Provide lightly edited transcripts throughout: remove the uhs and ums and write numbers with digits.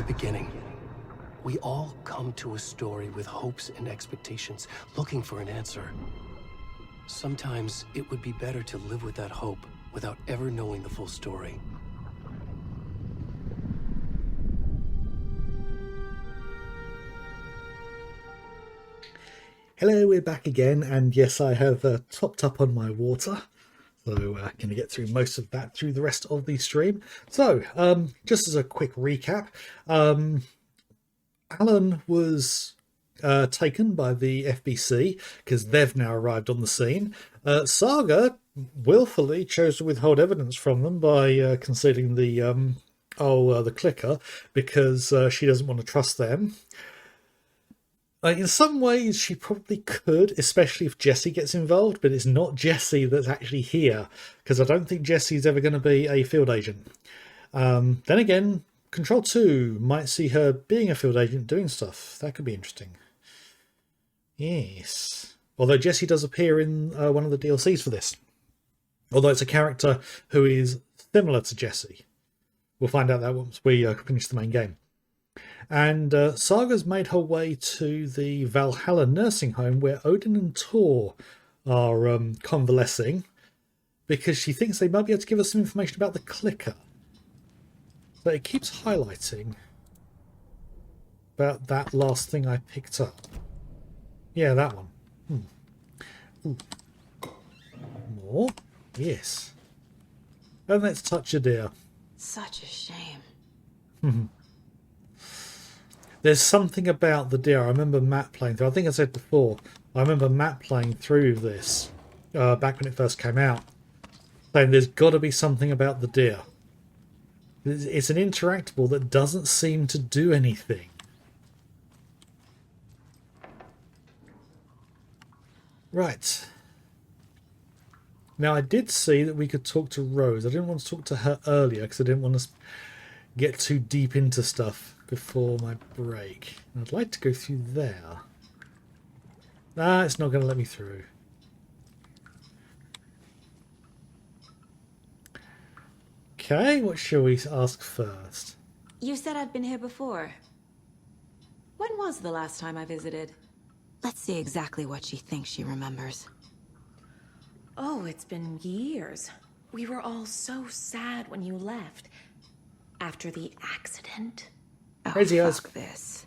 the beginning. We all come to a story with hopes and expectations, looking for an answer. Sometimes it would be better to live with that hope without ever knowing the full story. Hello, we're back again, and yes, I have topped up on my water, so I'm going to get through most of that through the rest of the stream. So, just as a quick recap, Alan was taken by the FBC because they've now arrived on the scene. Saga willfully chose to withhold evidence from them by concealing the clicker because she doesn't want to trust them. In some ways, she probably could, especially if Jesse gets involved, but it's not Jesse that's actually here, because I don't think Jesse's ever going to be a field agent. Then again, Control 2 might see her being a field agent doing stuff. That could be interesting. Yes. Although Jesse does appear in one of the DLCs for this. Although it's a character who is similar to Jesse. We'll find out that once we finish the main game. And Saga's made her way to the Valhalla nursing home where Odin and Tor are convalescing because she thinks they might be able to give us some information about the clicker. So it keeps highlighting about that last thing I picked up. Yeah, that one. Ooh. More? Yes. And let's touch a deer. Such a shame. There's something about the deer. I remember Matt playing through. I think I said before. I remember Matt playing through this back when it first came out, saying there's got to be something about the deer. It's an interactable that doesn't seem to do anything. Right. Now I did see that we could talk to Rose. I didn't want to talk to her earlier because I didn't want to get too deep into stuff before my break. I'd like to go through there. It's not going to let me through. Okay, what shall we ask first? You said I'd been here before. When was the last time I visited? Let's see exactly what she thinks she remembers. Oh, it's been years. We were all so sad when you left. After the accident. Oh, Crazy eyes. fuck this.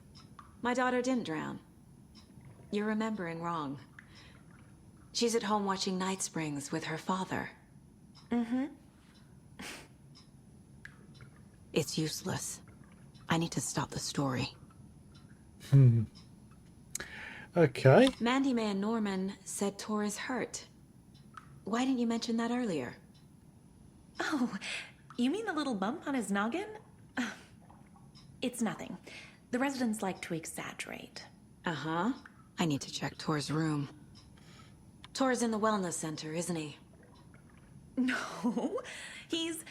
My daughter didn't drown. You're remembering wrong. She's at home watching Night Springs with her father. It's useless. I need to stop the story. Okay. Mandy May and Norman said Tor is hurt. Why didn't you mention that earlier? Oh, you mean the little bump on his noggin? It's nothing. The residents like to exaggerate. Uh-huh. I need to check Tor's room. Tor's in the wellness center, isn't he? No, he's...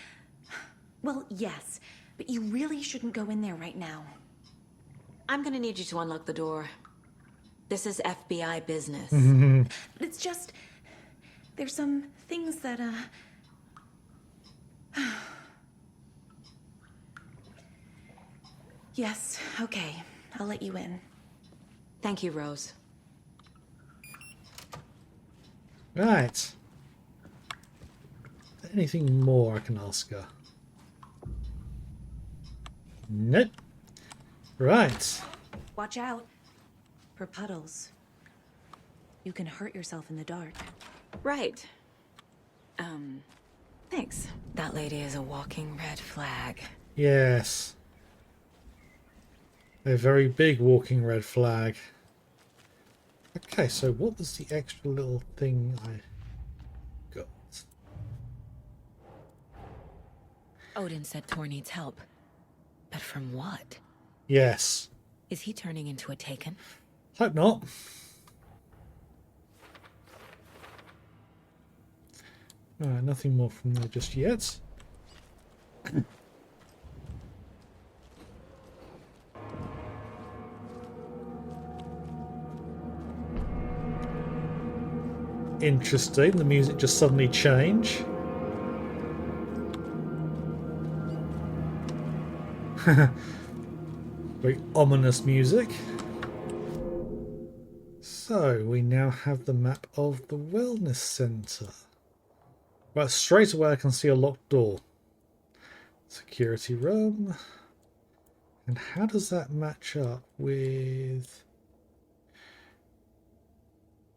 Well, yes, but you really shouldn't go in there right now. I'm gonna need you to unlock the door. This is FBI business. It's just... There's some things that, Yes, okay. I'll let you in. Thank you, Rose. Right. Anything more I can ask her? Nope. Right. Watch out for puddles. You can hurt yourself in the dark. Right. Thanks. That lady is a walking red flag. Yes. A very big walking red flag. Okay, so what was the extra little thing I got? Odin said Tor needs help. But from what? Yes. Is he turning into a Taken? Hope not. Alright, nothing more from there just yet. Interesting, the music just suddenly changed. Very ominous music. So we now have the map of the wellness centre. Right, straight away I can see a locked door. Security room. And how does that match up with...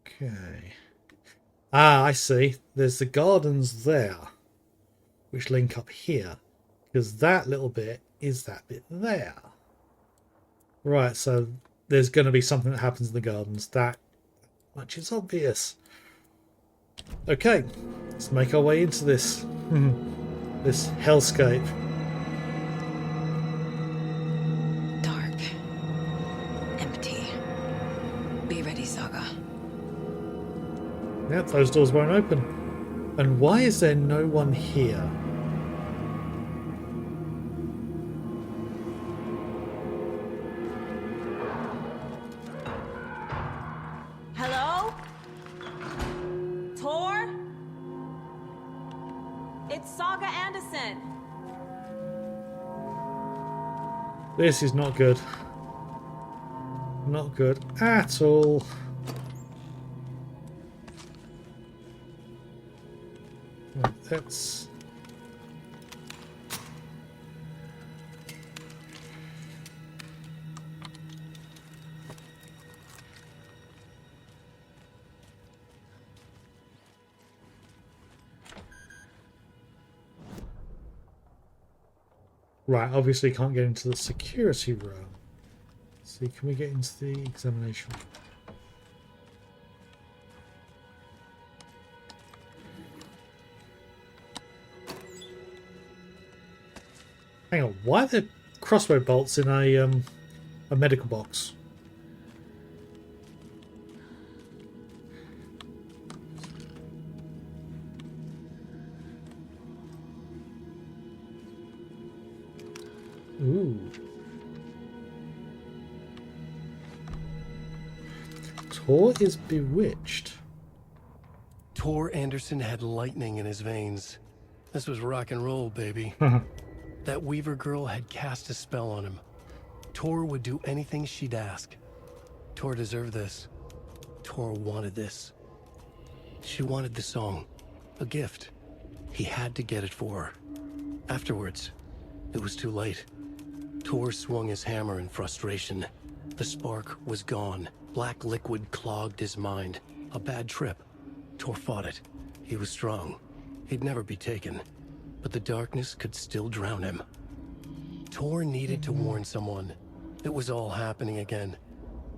Okay. Ah, I see. There's the gardens there, which link up here. Because that little bit is that bit there. Right, so there's going to be something that happens in the gardens. That much is obvious. Okay, let's make our way into this. This hellscape. Dark. Empty. Be ready, Saga. Yep, those doors won't open. And why is there no one here? Hello? Tor? It's Saga Anderson. This is not good. Not good at all. Right, that's... Right, obviously can't get into the security room. See, can we get into the examination? Hang on, why are there crossbow bolts in a medical box? Ooh. Tor is bewitched. Tor Anderson had lightning in his veins. This was rock and roll, baby. That Weaver girl had cast a spell on him. Tor would do anything she'd ask. Tor deserved this. Tor wanted this. She wanted the song. A gift. He had to get it for her. Afterwards, it was too late. Tor swung his hammer in frustration. The spark was gone. Black liquid clogged his mind. A bad trip. Tor fought it. He was strong. He'd never be taken. But the darkness could still drown him. Tor needed to warn someone. It was all happening again.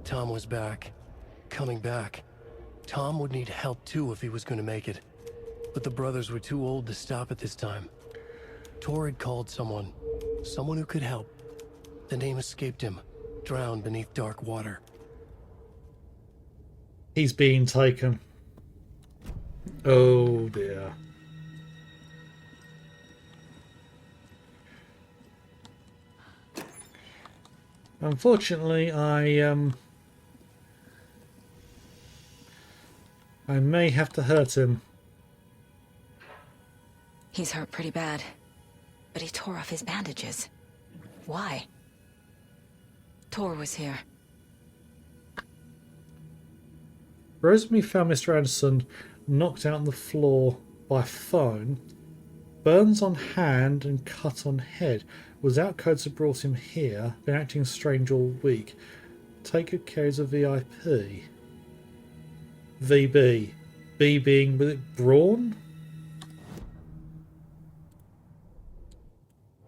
Tom was back. Coming back. Tom would need help too if he was going to make it. But the brothers were too old to stop it this time. Tor had called someone. Someone who could help. The name escaped him. Drowned beneath dark water. He's being taken. Oh dear. Unfortunately, I may have to hurt him. He's hurt pretty bad. But he tore off his bandages. Why? Tor was here. Rosemary found Mr. Anderson knocked out on the floor by phone. Burns on hand and cut on head. Without codes had brought him here. Been acting strange all week. Take good care as a VIP. VB. B being, was it Brawn?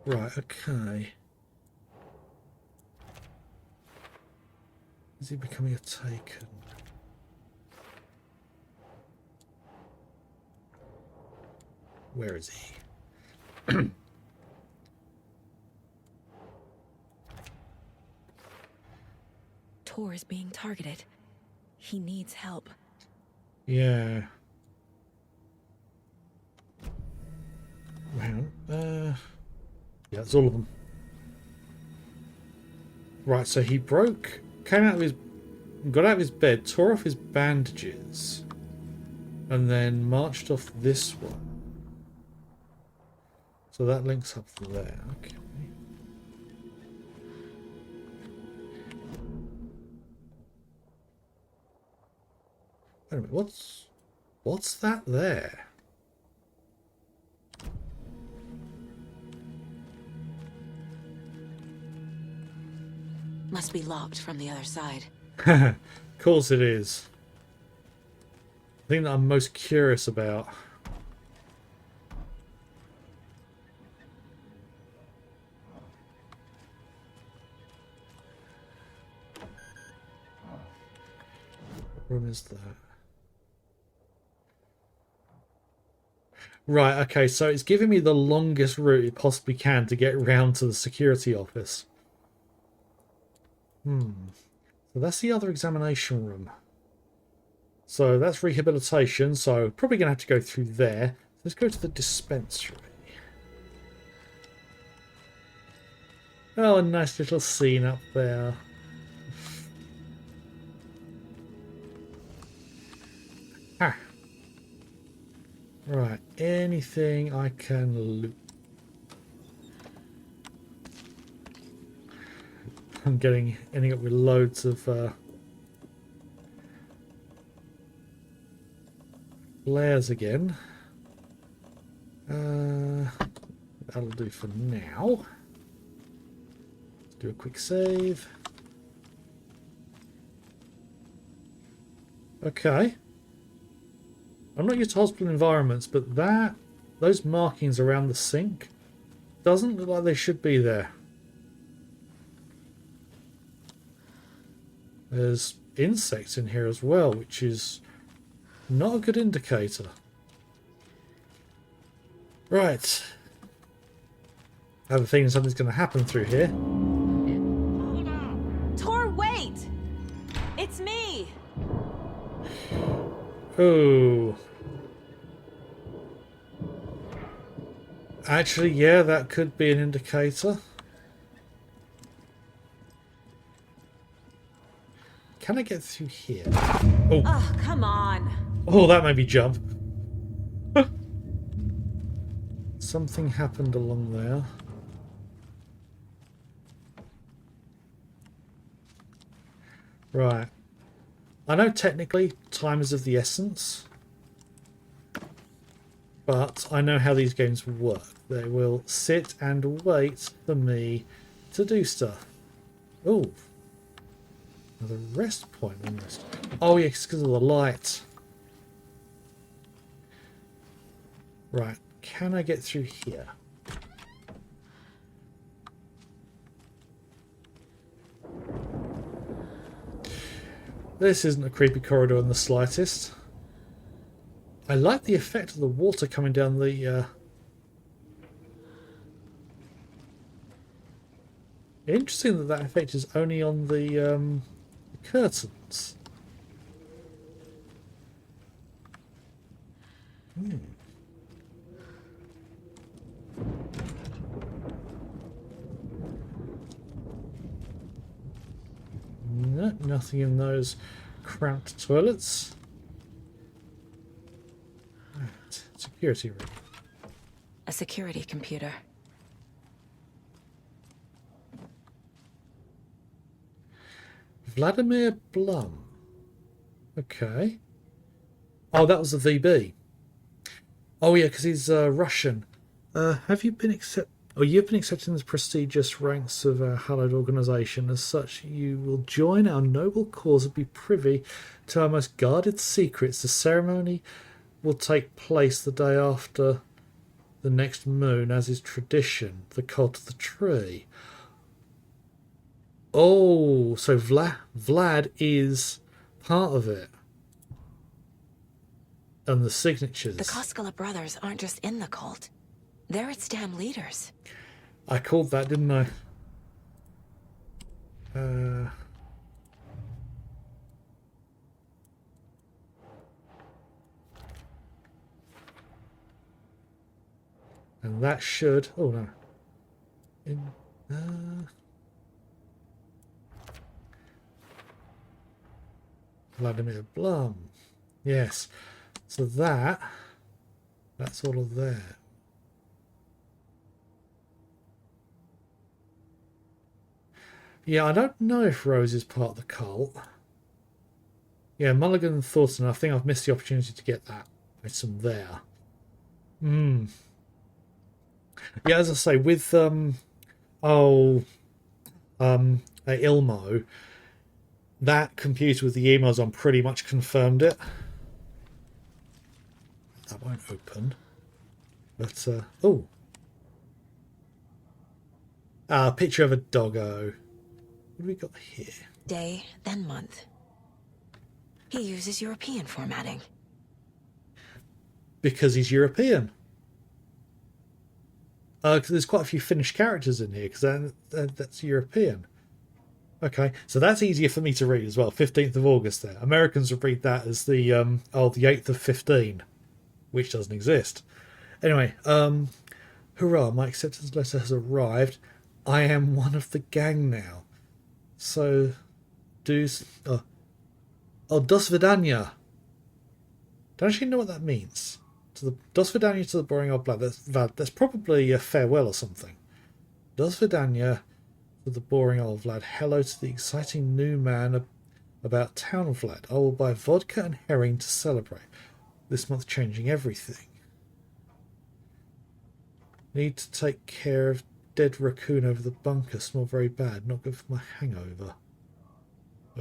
Right, okay. Is he becoming a taken? Where is he? Tor is being targeted. He needs help. Yeah. Hang on. Yeah, it's all of them. Right, so he came out of his, got out of his bed, tore off his bandages, and then marched off this one. So that links up there. Okay. Wait a minute, what's that there? Must be locked from the other side. Of course it is. The thing that I'm most curious about. What room is that? Right, okay, so it's giving me the longest route it possibly can to get round to the security office. So that's the other examination room. So that's rehabilitation, so probably going to have to go through there. Let's go to the dispensary. Oh, a nice little scene up there. Ah. Right, anything I can loot. I'm ending up with loads of flares again. That'll do for now. Let's do a quick save. Okay. I'm not used to hospital environments, but those markings around the sink doesn't look like they should be there. There's insects in here as well, which is not a good indicator. Right. I have a feeling something's going to happen through here. Tor, wait! It's me! Oh. Actually, yeah, that could be an indicator. Can I get through here? Oh. Oh, come on. Oh, that made me jump. Something happened along there. Right. I know technically time is of the essence, but I know how these games work. They will sit and wait for me to do stuff. Oh. The rest point almost. Oh yes, because of the light. Right, can I get through here? This isn't a creepy corridor in the slightest. I like the effect of the water coming down the... Interesting that that effect is only on the curtains. No, nothing in those cramped toilets. Right, security room. A security computer. Vladimir Blum. Okay. Oh, that was the VB. Oh yeah, because he's Russian. Have you been accepted? Oh, you've been accepted in the prestigious ranks of our hallowed organisation. As such, you will join our noble cause and be privy to our most guarded secrets. The ceremony will take place the day after the next moon, as is tradition. The cult of the tree. Oh, so Vlad is part of it. And the signatures. The Koskela brothers aren't just in the cult. They're its damn leaders. I called that, didn't I? And that should... Oh, no. Vladimir Blum. Yes. So that's all of there. Yeah, I don't know if Rose is part of the cult. Yeah, Mulligan and Thornton. I think I've missed the opportunity to get that item there. Hmm. Yeah, as I say, with Ilmo, that computer with the emails on pretty much confirmed it. That won't open. But oh. Picture of a doggo. What have we got here? Day, then month. He uses European formatting. Because he's European. Because there's quite a few Finnish characters in here, because that's European. Okay, so that's easier for me to read as well. 15th of August there. Americans would read that as the 8th of 15, which doesn't exist. Anyway, hurrah, my acceptance letter has arrived. I am one of the gang now. So, dos vidania. Don't actually know what that means. Dos vidania to the boring old blood. That's probably a farewell or something. Dos vidania to the boring old Vlad. Hello to the exciting new man about town, Vlad. I will buy vodka and herring to celebrate. This month changing everything. Need to take care of dead raccoon over the bunker. Smell very bad. Not good for my hangover.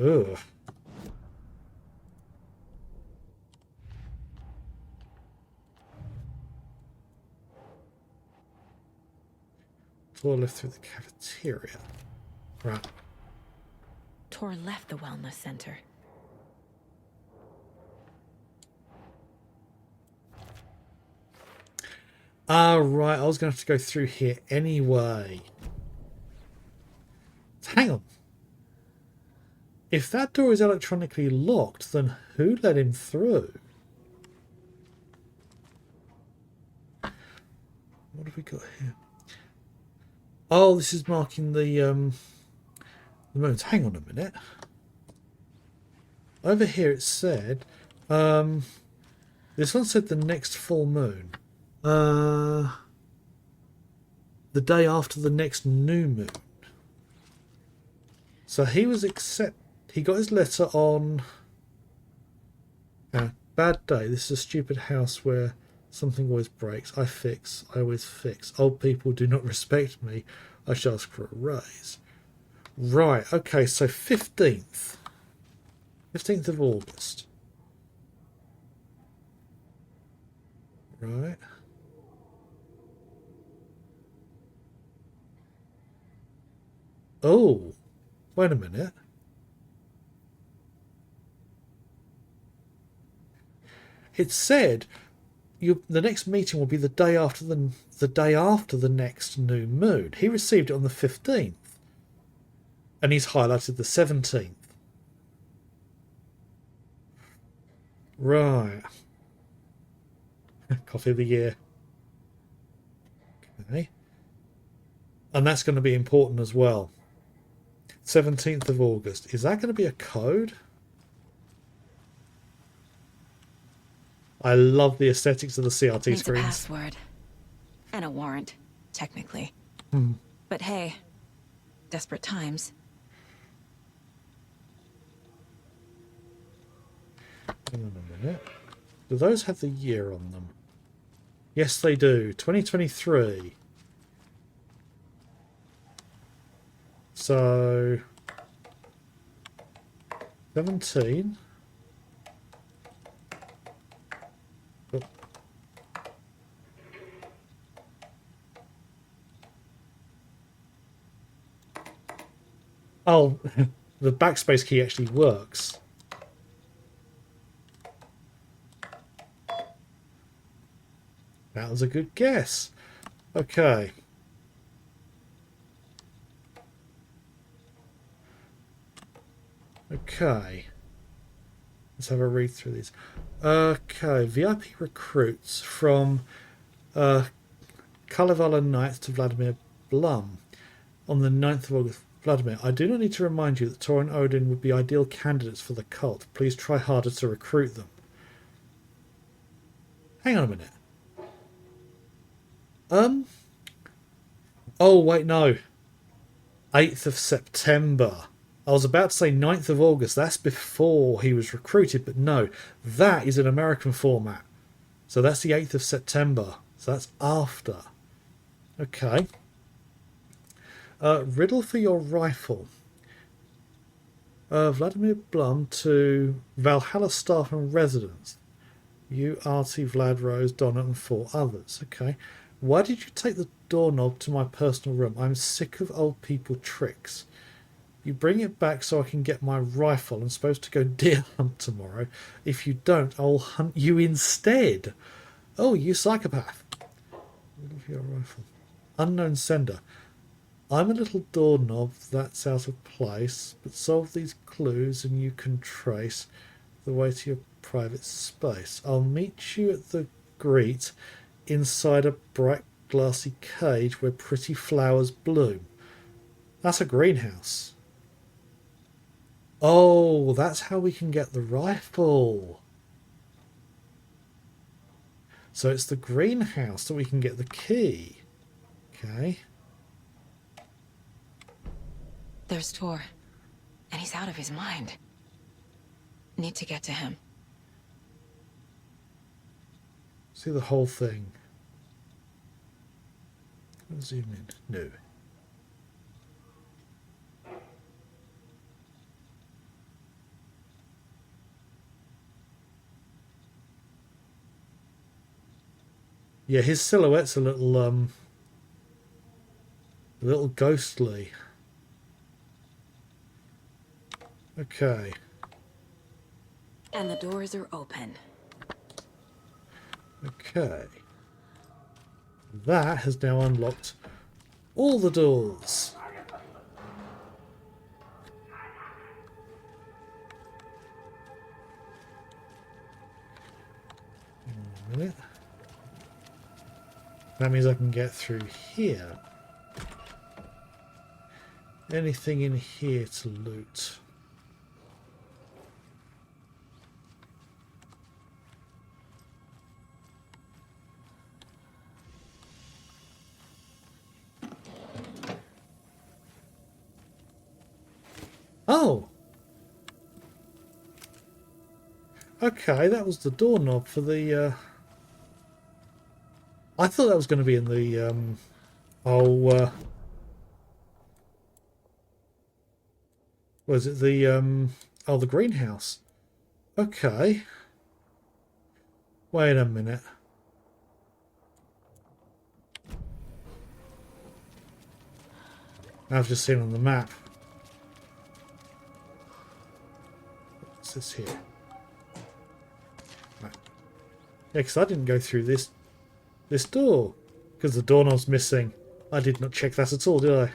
Ugh. Tor left through the cafeteria. Right. Tor left the wellness center. Right. I was going to have to go through here anyway. Hang on. If that door is electronically locked, then who let him through? What have we got here? Oh, this is marking the moons. Hang on a minute. Over here it said, this one said the next full moon. The day after the next new moon. So he was he got his letter on bad day. This is a stupid house where something always breaks. I always fix. Old people do not respect me. I shall ask for a raise. Right, okay, so 15th. 15th of August. Right. Oh, wait a minute. It said the next meeting will be the day after the next new moon. He received it on the 15th, and he's highlighted the 17th. Right. Coffee of the year. Okay. And that's going to be important as well. 17th of August. Is that going to be a code? I love the aesthetics of the CRT Needs screens. a password. And a warrant, technically. But hey, desperate times. Hang on a minute. Do those have the year on them? Yes, they do. 2023. So 17. Oh, the backspace key actually works. That was a good guess. Okay. Okay. Let's have a read through these. Okay, VIP recruits from Kalevala Knights to Vladimir Blum on the 9th of August. Vladimir, I do not need to remind you that Tor and Odin would be ideal candidates for the cult. Please try harder to recruit them. Hang on a minute. Oh, wait, no. 8th of September. I was about to say 9th of August. That's before he was recruited, but no, that is an American format. So that's the 8th of September. So that's after. Okay. Riddle for your rifle. Vladimir Blum to Valhalla staff and residents. You, Artie, Vlad, Rose, Donna, and 4 others. Okay. Why did you take the doorknob to my personal room? I'm sick of old people tricks. You bring it back so I can get my rifle. I'm supposed to go deer hunt tomorrow. If you don't, I'll hunt you instead. Oh, you psychopath. Riddle for your rifle. Unknown sender. I'm a little doorknob that's out of place, but solve these clues and you can trace the way to your private space. I'll meet you at the greet inside a bright glassy cage where pretty flowers bloom. That's a greenhouse. Oh, that's how we can get the rifle. So it's the greenhouse that we can get the key. Okay. There's Tor, and he's out of his mind. Need to get to him. See the whole thing. Zoom in. No. Yeah, his silhouette's a little ghostly. Okay. And the doors are open. Okay. That has now unlocked all the doors. Hang on a minute. That means I can get through here. Anything in here to loot? Oh! Okay, that was the doorknob for the... I thought that was going to be in the... Was it the... the greenhouse. Okay. Wait a minute. I've just seen on the map. What's this here? Right. Yeah, because I didn't go through this door. Because the doorknob's missing. I did not check that at all, did I?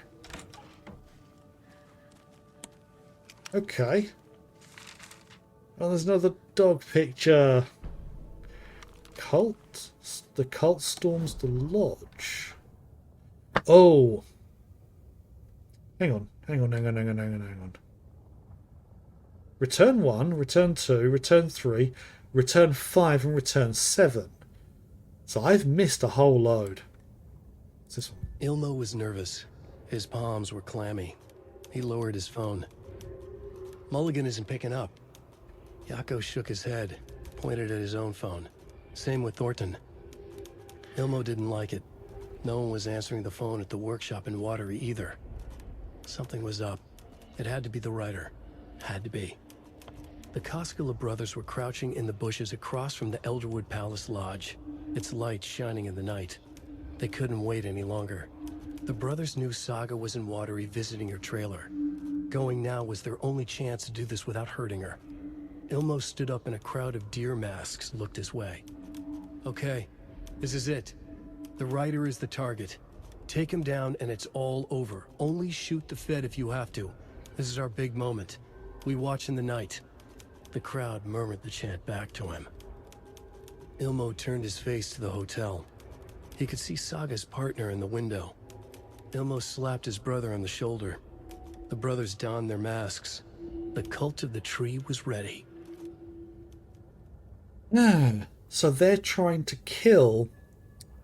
Okay. Oh, there's another dog picture. Cult? The cult storms the lodge. Oh. Hang on. Return 1, return 2, return 3, return 5, and return 7. So I've missed a whole load. What's this one? Ilmo was nervous. His palms were clammy. He lowered his phone. Mulligan isn't picking up. Yako shook his head, pointed at his own phone. Same with Thornton. Ilmo didn't like it. No one was answering the phone at the workshop in Watery either. Something was up. It had to be the writer. Had to be. The Koskela brothers were crouching in the bushes across from the Elderwood Palace Lodge, its light shining in the night. They couldn't wait any longer. The brothers knew Saga was in Watery visiting her trailer. Going now was their only chance to do this without hurting her. Ilmo stood up and a crowd of deer masks looked his way. Okay, this is it. The writer is the target. Take him down and it's all over. Only shoot the Fed if you have to. This is our big moment. We watch in the night. The crowd murmured the chant back to him. Ilmo turned his face to the hotel. He could see Saga's partner in the window. Ilmo slapped his brother on the shoulder. The brothers donned their masks. The cult of the tree was ready. So they're trying to kill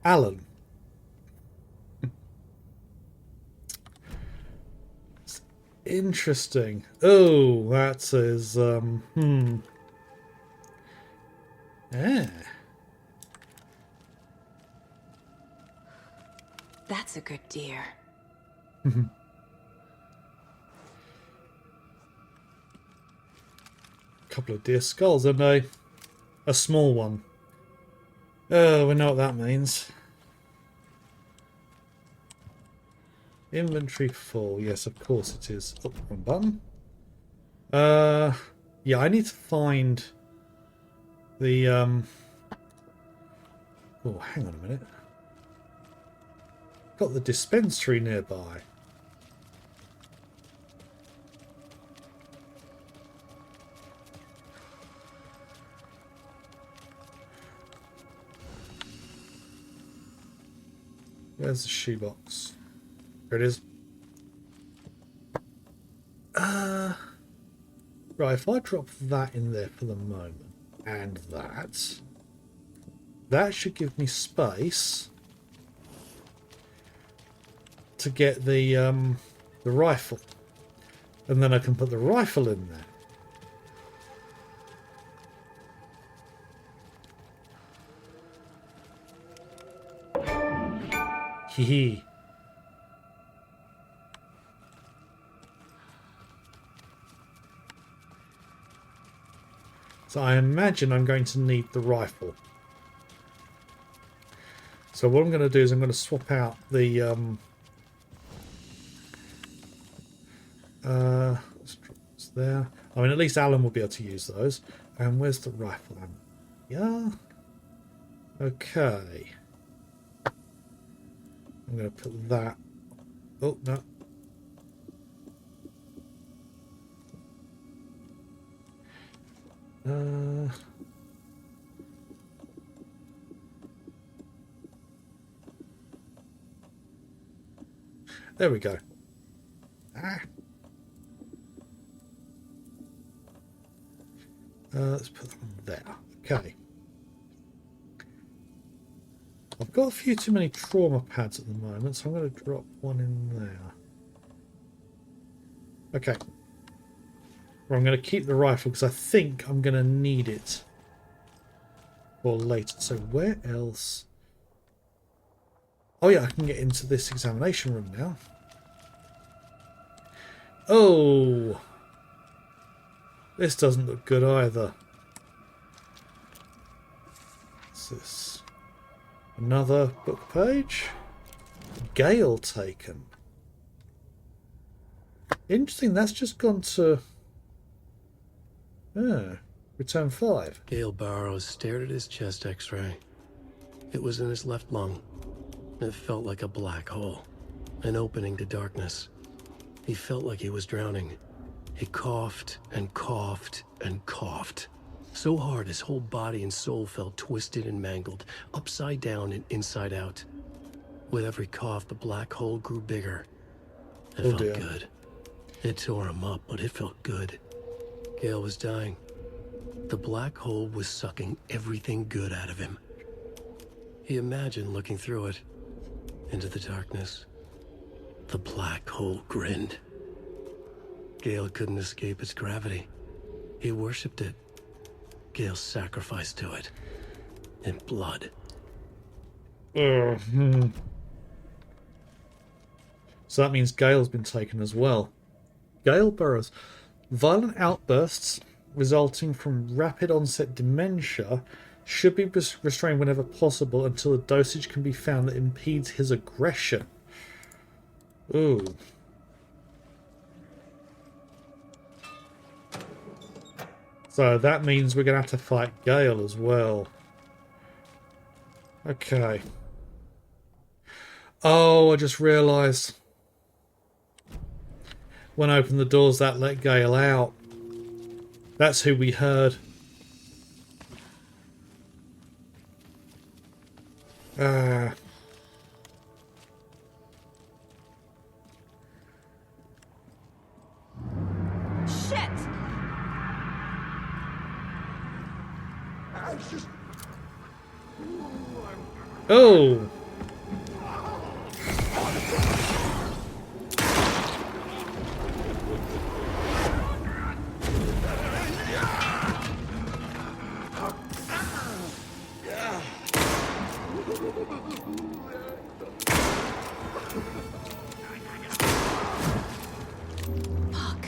Alan. Interesting. Oh, that says, Ah. That's a good deer. Couple of deer skulls and a small one. Oh, we know what that means. Inventory full. Yes, of course it is. Oh, wrong button. Yeah, I need to find the Oh, hang on a minute. Got the dispensary nearby. Where's the shoebox? There it is. Right, if I drop that in there for the moment, and that should give me space to get the rifle. And then I can put the rifle in there. Hee hee. So I imagine I'm going to need the rifle. So what I'm going to do is I'm going to swap out the let's drop this there. I mean, at least Alan will be able to use those. And where's the rifle? Yeah. Okay. I'm going to put that. Oh no. There we go. Let's put them there. Okay. I've got a few too many trauma pads at the moment, so I'm going to drop one in there. Okay. Or I'm going to keep the rifle because I think I'm going to need it for later. So where else? Oh yeah, I can get into this examination room now. Oh, this doesn't look good either. What's this? Another book page. Gale taken. Interesting, that's just gone to... return 5. Gale Barrows stared at his chest x-ray. It was in his left lung. It felt like a black hole, an opening to darkness. He felt like he was drowning. He coughed and coughed and coughed. So hard his whole body and soul felt twisted and mangled, upside down and inside out. With every cough, the black hole grew bigger. It felt good. It tore him up, but it felt good. Gale was dying. The black hole was sucking everything good out of him. He imagined looking through it, into the darkness. The black hole grinned. Gale couldn't escape its gravity. He worshipped it. Gale sacrificed to it. In blood. So that means Gale's been taken as well. Gale Burrows. Violent outbursts resulting from rapid onset dementia should be restrained whenever possible until a dosage can be found that impedes his aggression. Ooh. So that means we're going to have to fight Gale as well. Okay. Oh, I just realised. When I opened the doors, that let Gale out. That's who we heard. Shit! Oh! Fuck.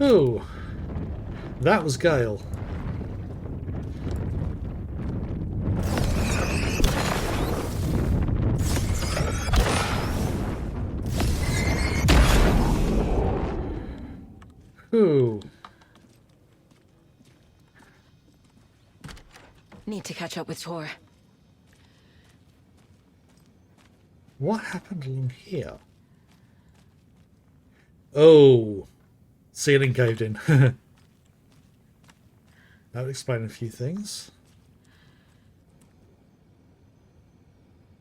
Ooh, that was Gale. Ooh. Need to catch up with Tor. What happened along here? Oh, ceiling caved in. That would explain a few things.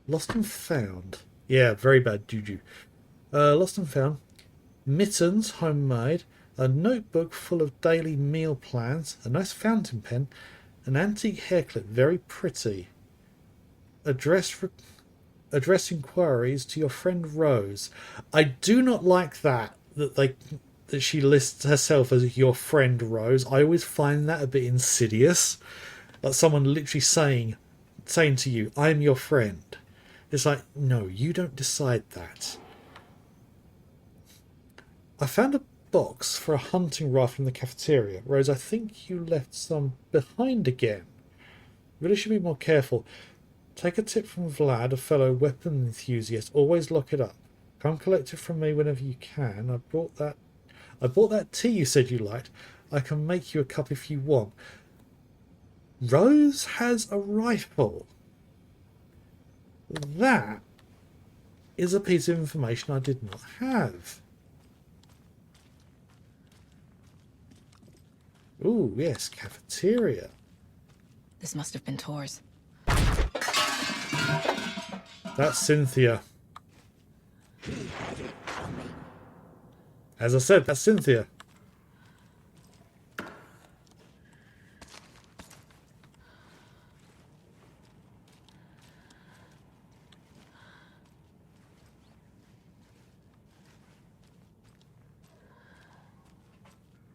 Lost and found. Yeah, very bad juju. Lost and found. Mittens, homemade. A notebook full of daily meal plans. A nice fountain pen. An antique hair clip, very pretty. Address inquiries to your friend Rose. I do not like that she lists herself as your friend Rose. I always find that a bit insidious. Like someone literally saying to you, "I'm your friend." It's like, no, you don't decide that. I found a box for a hunting rifle in the cafeteria. Rose, I think you left some behind again. Really should be more careful. Take a tip from Vlad, a fellow weapon enthusiast. Always lock it up. Come collect it from me whenever you can. I bought that tea you said you liked. I can make you a cup if you want. Rose has a rifle. That is a piece of information I did not have. Ooh, yes, cafeteria. This must have been Tor's. That's Cynthia. As I said, that's Cynthia.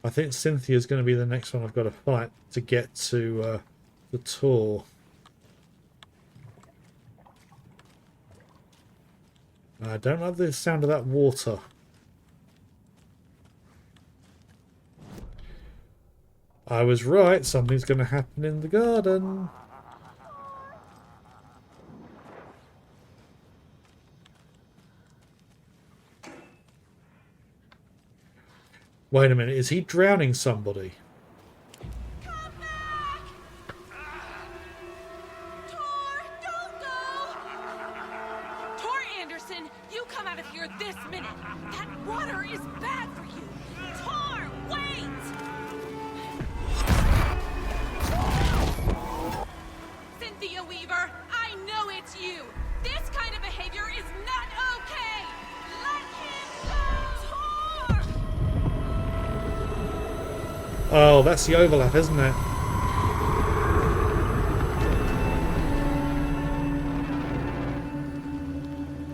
I think Cynthia's going to be the next one I've got to fight to get to the tour. I don't like the sound of that water. I was right, something's going to happen in the garden. Wait a minute, is he drowning somebody? Come back! Tor, don't go! Tor Anderson, you come out of here this minute. That water is bad for you. Tor, wait! Cynthia Weaver, I know it's you. This kind of behavior is not okay. Let him go! Tor! Oh, that's the overlap, isn't it?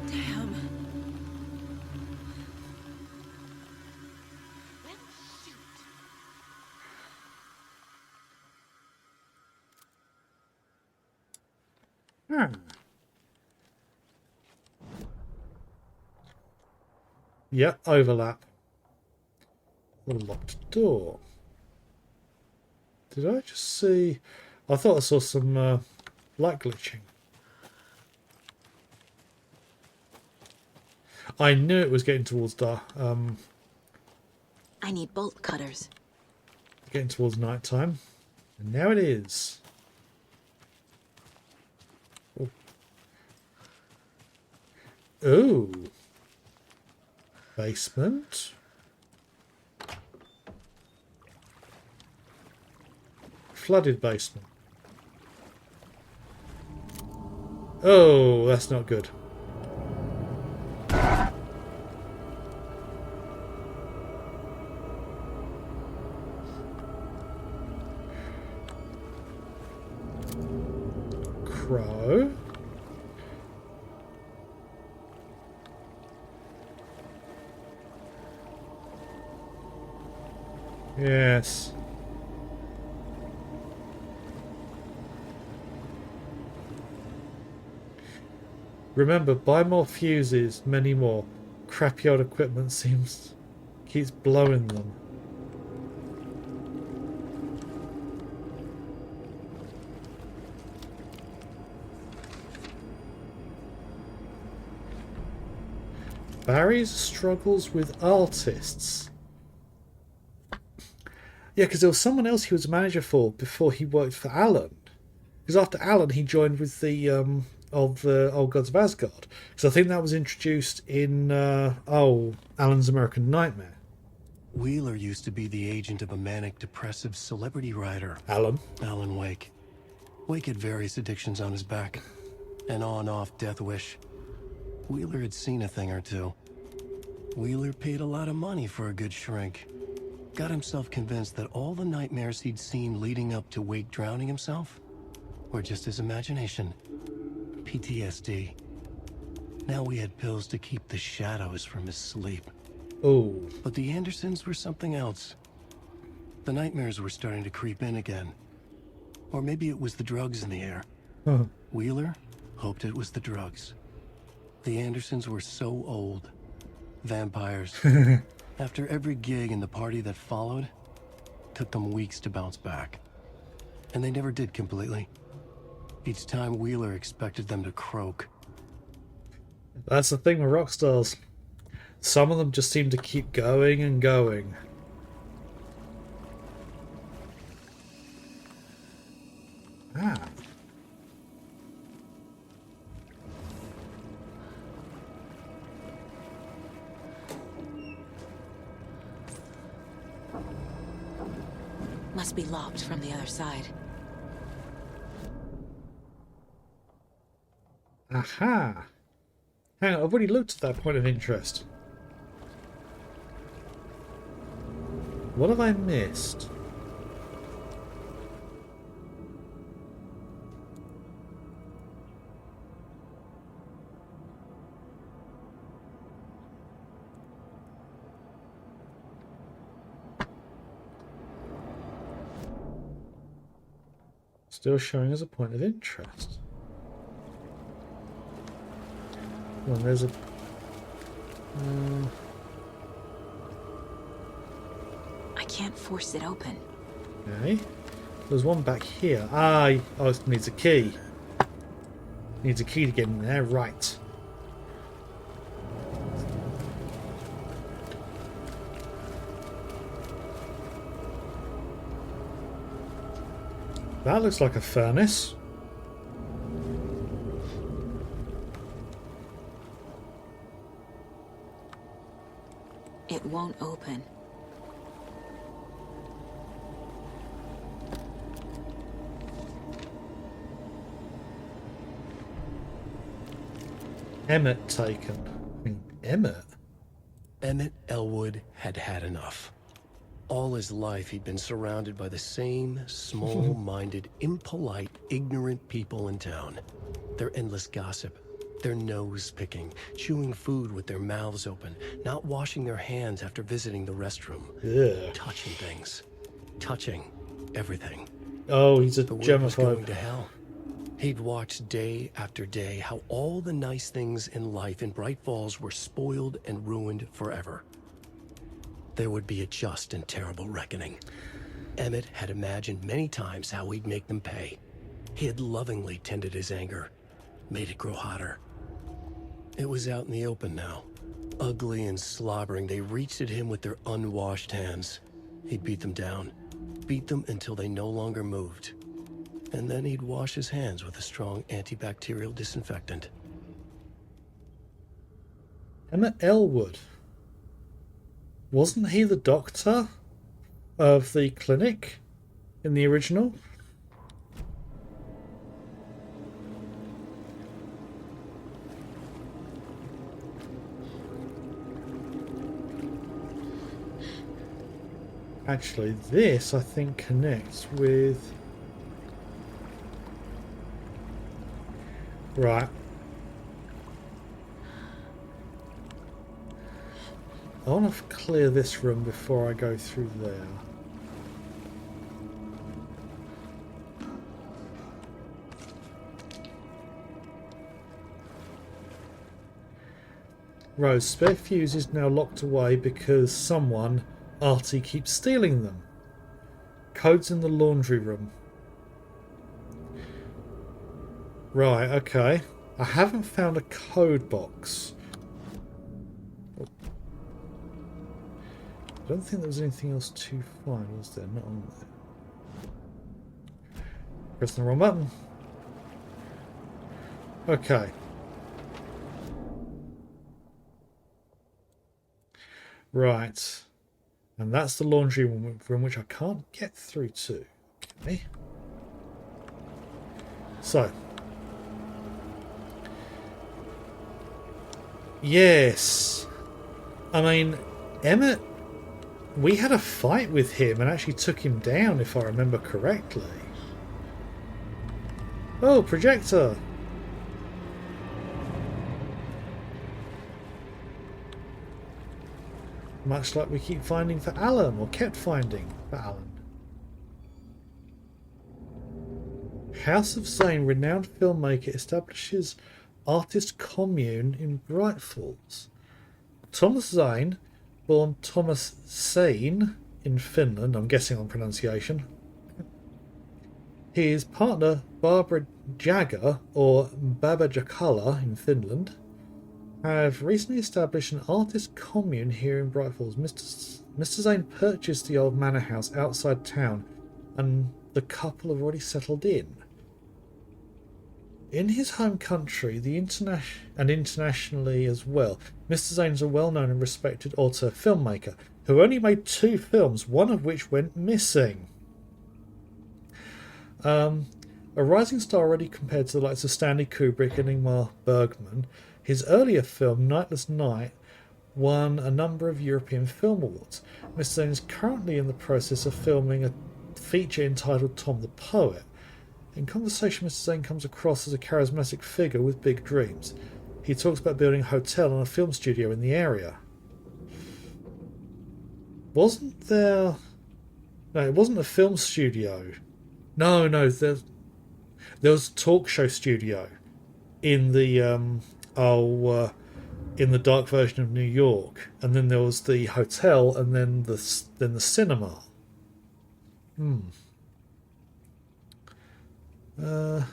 Damn. Let's shoot. Yep, overlap. The locked door. Did I just see... I thought I saw some light glitching. I knew it was getting towards I need bolt cutters. getting towards night time. And now it is. Oh. Ooh. Basement. Flooded basement. Oh, that's not good. crow. Yes. Remember, buy more fuses, many more. Crappy old equipment keeps blowing them. Barry's struggles with artists. Yeah, because there was someone else he was a manager for before he worked for Alan. Because after Alan, he joined with the Old Gods of Asgard. So I think that was introduced in Alan's American Nightmare. Wheeler used to be the agent of a manic depressive celebrity writer, Alan Wake. Wake had various addictions on his back. An on-off death wish. Wheeler had seen a thing or two. Wheeler paid a lot of money for a good shrink. Got himself convinced that all the nightmares he'd seen leading up to Wake drowning himself were just his imagination. PTSD. Now we had pills to keep the shadows from his sleep. Oh. But the Andersons were something else. The nightmares were starting to creep in again. Or maybe it was the drugs in the air. Huh. Wheeler hoped it was the drugs. The Andersons were so old. Vampires. After every gig and the party that followed, took them weeks to bounce back. And they never did completely. Each time Wheeler expected them to croak. That's the thing with rock stars. Some of them just seem to keep going and going. Ah. Must be locked from the other side. Aha! Hang on, I've already looked at that point of interest. What have I missed? Still showing as a point of interest. Well, there's a... I can't force it open. Okay. There's one back here. Oh, it needs a key. Needs a key to get in there. Right. That looks like a furnace. It won't open. Emmett taken. Emmett? Emmett Elwood had had enough. All his life, he'd been surrounded by the same small-minded, impolite, ignorant people in town. Their endless gossip, their nose-picking, chewing food with their mouths open, not washing their hands after visiting the restroom, touching things, touching everything. Oh, he's a The world was going germaphobe. to hell. He'd watched day after day how all the nice things in life in Bright Falls were spoiled and ruined forever. There would be a just and terrible reckoning. Emmett had imagined many times how he'd make them pay. He had lovingly tended his anger, made it grow hotter. It was out in the open now. Ugly and slobbering, they reached at him with their unwashed hands. He'd beat them down, beat them until they no longer moved. And then he'd wash his hands with a strong antibacterial disinfectant. Emmett Elwood. Wasn't he the doctor of the clinic in the original? Actually, this, I think, connects with... Right. I want to clear this room before I go through there. Rose, spare fuse is now locked away because someone, Artie, keeps stealing them. Code's in the laundry room. Right, okay. I haven't found a code box. I don't think there was anything else to find, was there? Not on there. Pressing the wrong button. Okay. Right. And that's the laundry room which I can't get through to. Okay. So. Yes. I mean, Emmett, we had a fight with him and actually took him down, if I remember correctly. Oh, projector. Much like we keep finding for Alan, or kept finding for Alan. House of Zane, renowned filmmaker, establishes artist commune in Bright Falls. Thomas Zane, born Thomas Zane in Finland, I'm guessing on pronunciation. His partner, Barbara Jagger, or Baba Jakala in Finland, have recently established an artist commune here in Bright Falls. Mr. Zane purchased the old manor house outside town, and the couple have already settled in. In his home country, and internationally as well, Mr. Zane is a well-known and respected auteur filmmaker who only made 2 films, one of which went missing. A rising star already compared to the likes of Stanley Kubrick and Ingmar Bergman, his earlier film, Nightless Night, won a number of European Film Awards. Mr. Zane is currently in the process of filming a feature entitled Tom the Poet. In conversation, Mr. Zane comes across as a charismatic figure with big dreams. He talks about building a hotel and a film studio in the area. Wasn't there... No, it wasn't a film studio. No, there was a talk show studio in the in the dark version of New York, and then there was the hotel, and then the cinema. That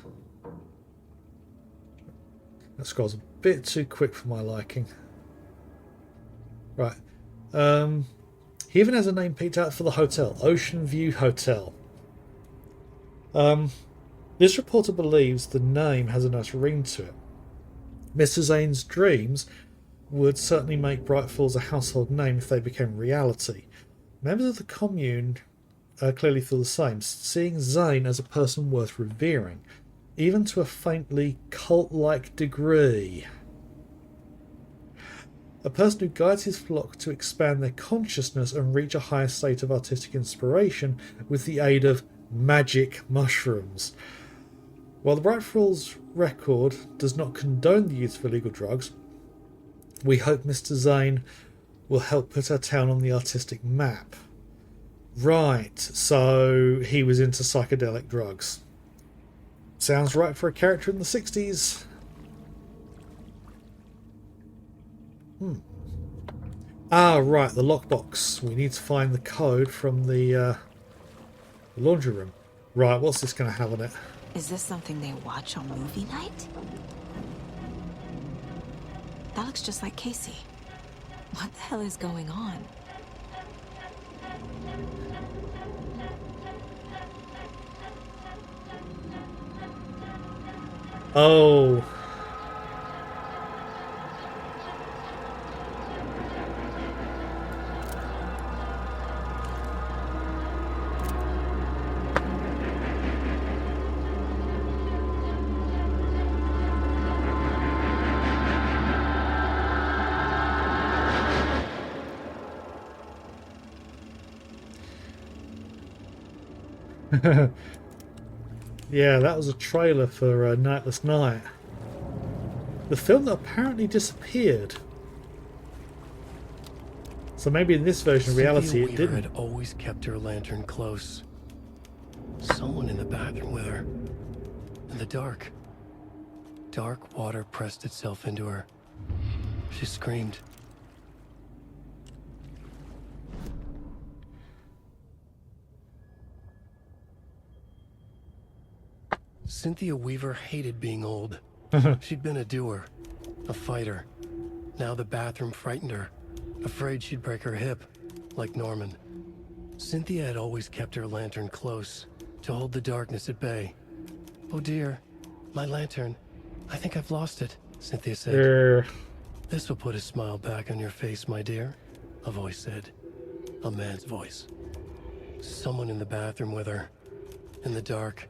scroll's a bit too quick for my liking. Right. He even has a name picked out for the hotel, Ocean View Hotel. This reporter believes the name has a nice ring to it. Mr. Zane's dreams would certainly make Bright Falls a household name if they became reality. Members of the commune clearly feel the same, seeing Zane as a person worth revering, even to a faintly cult-like degree. A person who guides his flock to expand their consciousness and reach a higher state of artistic inspiration with the aid of magic mushrooms. While the Bright Falls record does not condone the use of illegal drugs, we hope Mr. Zane will help put our town on the artistic map. Right, so he was into psychedelic drugs. Sounds right for a character in the 60s. Ah, right, the lockbox. We need to find the code from the laundry room. Right, what's this going to have on it? Is this something they watch on movie night? That looks just like Casey. What the hell is going on? Oh. Yeah, that was a trailer for Nightless Night. the film that apparently disappeared. So maybe in this version of reality Cynthia it Weaver didn't. had always kept her lantern close. Someone in the bathroom with her. In the dark. Dark water pressed itself into her. She screamed. Cynthia Weaver hated being old. She'd been a doer, a fighter. Now the bathroom frightened her, afraid she'd break her hip, like Norman. Cynthia had always kept her lantern close, to hold the darkness at bay. Oh dear, my lantern. I think I've lost it, Cynthia said. This will put a smile back on your face, my dear, a voice said. A man's voice. Someone in the bathroom with her. In the dark.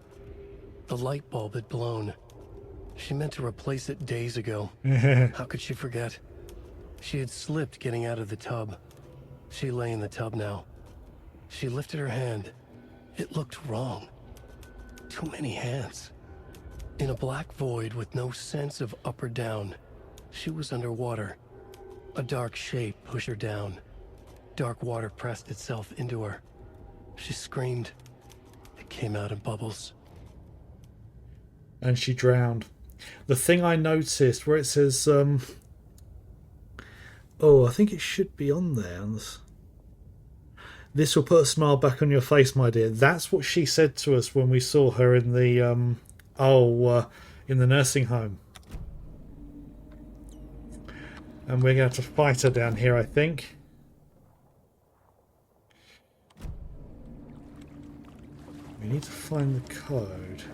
The light bulb had blown. She meant to replace it days ago. How could she forget? She had slipped getting out of the tub. She lay in the tub now. She lifted her hand. It looked wrong. Too many hands. In a black void with no sense of up or down, she was underwater. A dark shape pushed her down. Dark water pressed itself into her. She screamed. It came out in bubbles. And she drowned. The thing I noticed where it says, oh, I think it should be on there. This will put a smile back on your face, my dear. That's what she said to us when we saw her in the, in the nursing home. And we're going to have to fight her down here, I think. We need to find the code.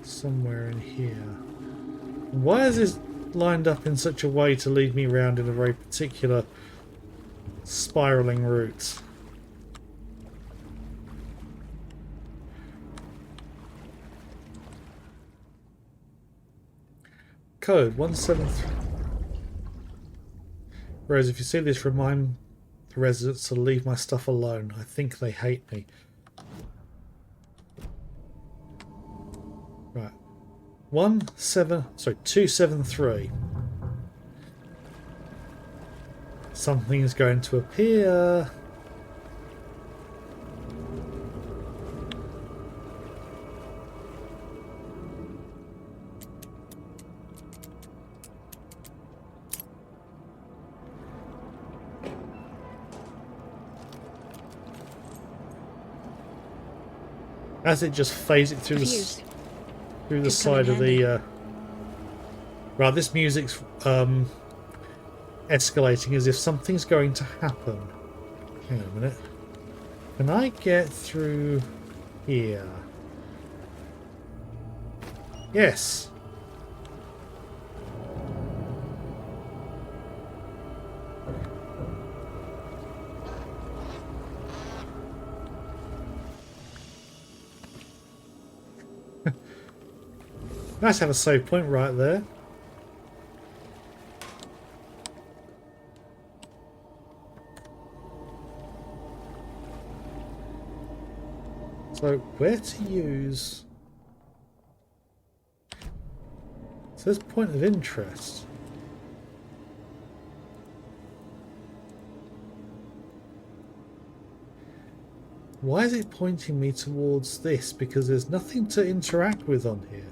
Somewhere in here. Why is this lined up in such a way to lead me around in a very particular spiraling route? Code 173. Rose, if you see this, remind the residents to leave my stuff alone. I think they hate me. Right. 273. Something's going to appear. As it just fades it through Fuse. through the It's side coming of the right, this music's escalating as if something's going to happen. Hang on a minute. Can I get through here? Yes. Nice to have a save point right there. So, where to use... So there's point of interest. Why is it pointing me towards this? Because there's nothing to interact with on here.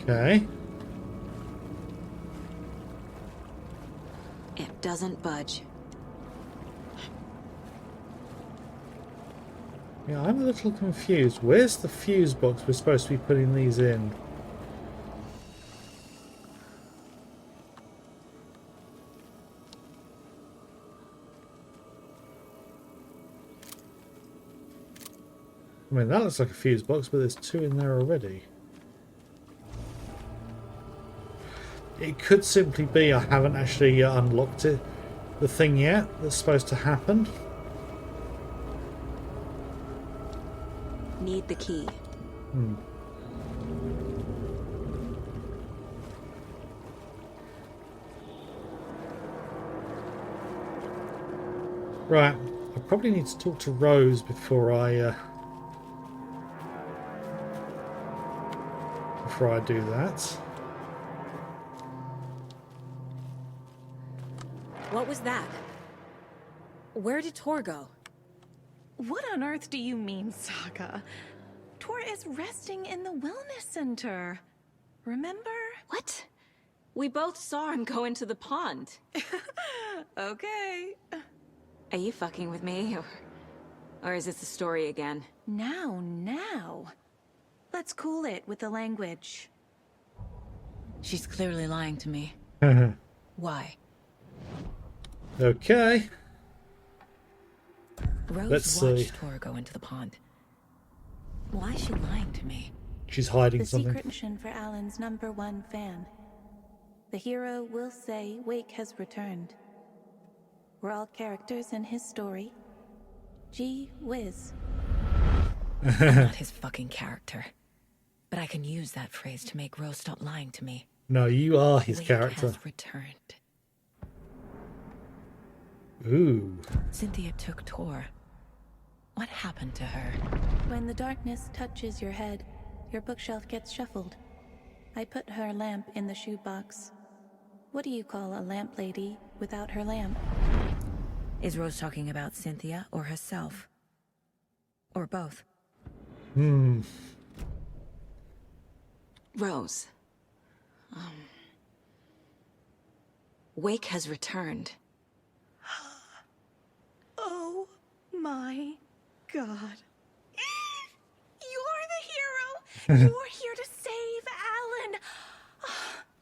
Okay. It doesn't budge. Yeah, I'm a little confused. Where's the fuse box we're supposed to be putting these in? I mean, that looks like a fuse box, but there's two in there already. It could simply be I haven't actually unlocked it, the thing yet that's supposed to happen. Need the key. Right, I probably need to talk to Rose before I do that. What was that? Where did Tor go? What on earth do you mean, Saga? Tor is resting in the wellness center. Remember? What? We both saw him go into the pond. Okay. Are you fucking with me? Or is this the story again? Now. Let's cool it with the language. She's clearly lying to me. Why? Okay. Rose Let's see. watched Tor go into the pond. Why is she lying to me? She's hiding The something. secret mission for Alan's #1 fan. The hero will say Wake has returned. We're all characters in his story. Gee whiz. I'm not his fucking character. But I can use that phrase to make Rose stop lying to me. No, you are his Wake character. has returned. Ooh. Cynthia took Tor. What happened to her? When the darkness touches your head, your bookshelf gets shuffled. I put her lamp in the shoebox. What do you call a lamp lady without her lamp? Is Rose talking about Cynthia or herself? Or both? Rose. Wake has returned. Oh my god. You're the hero! You're here to save Alan!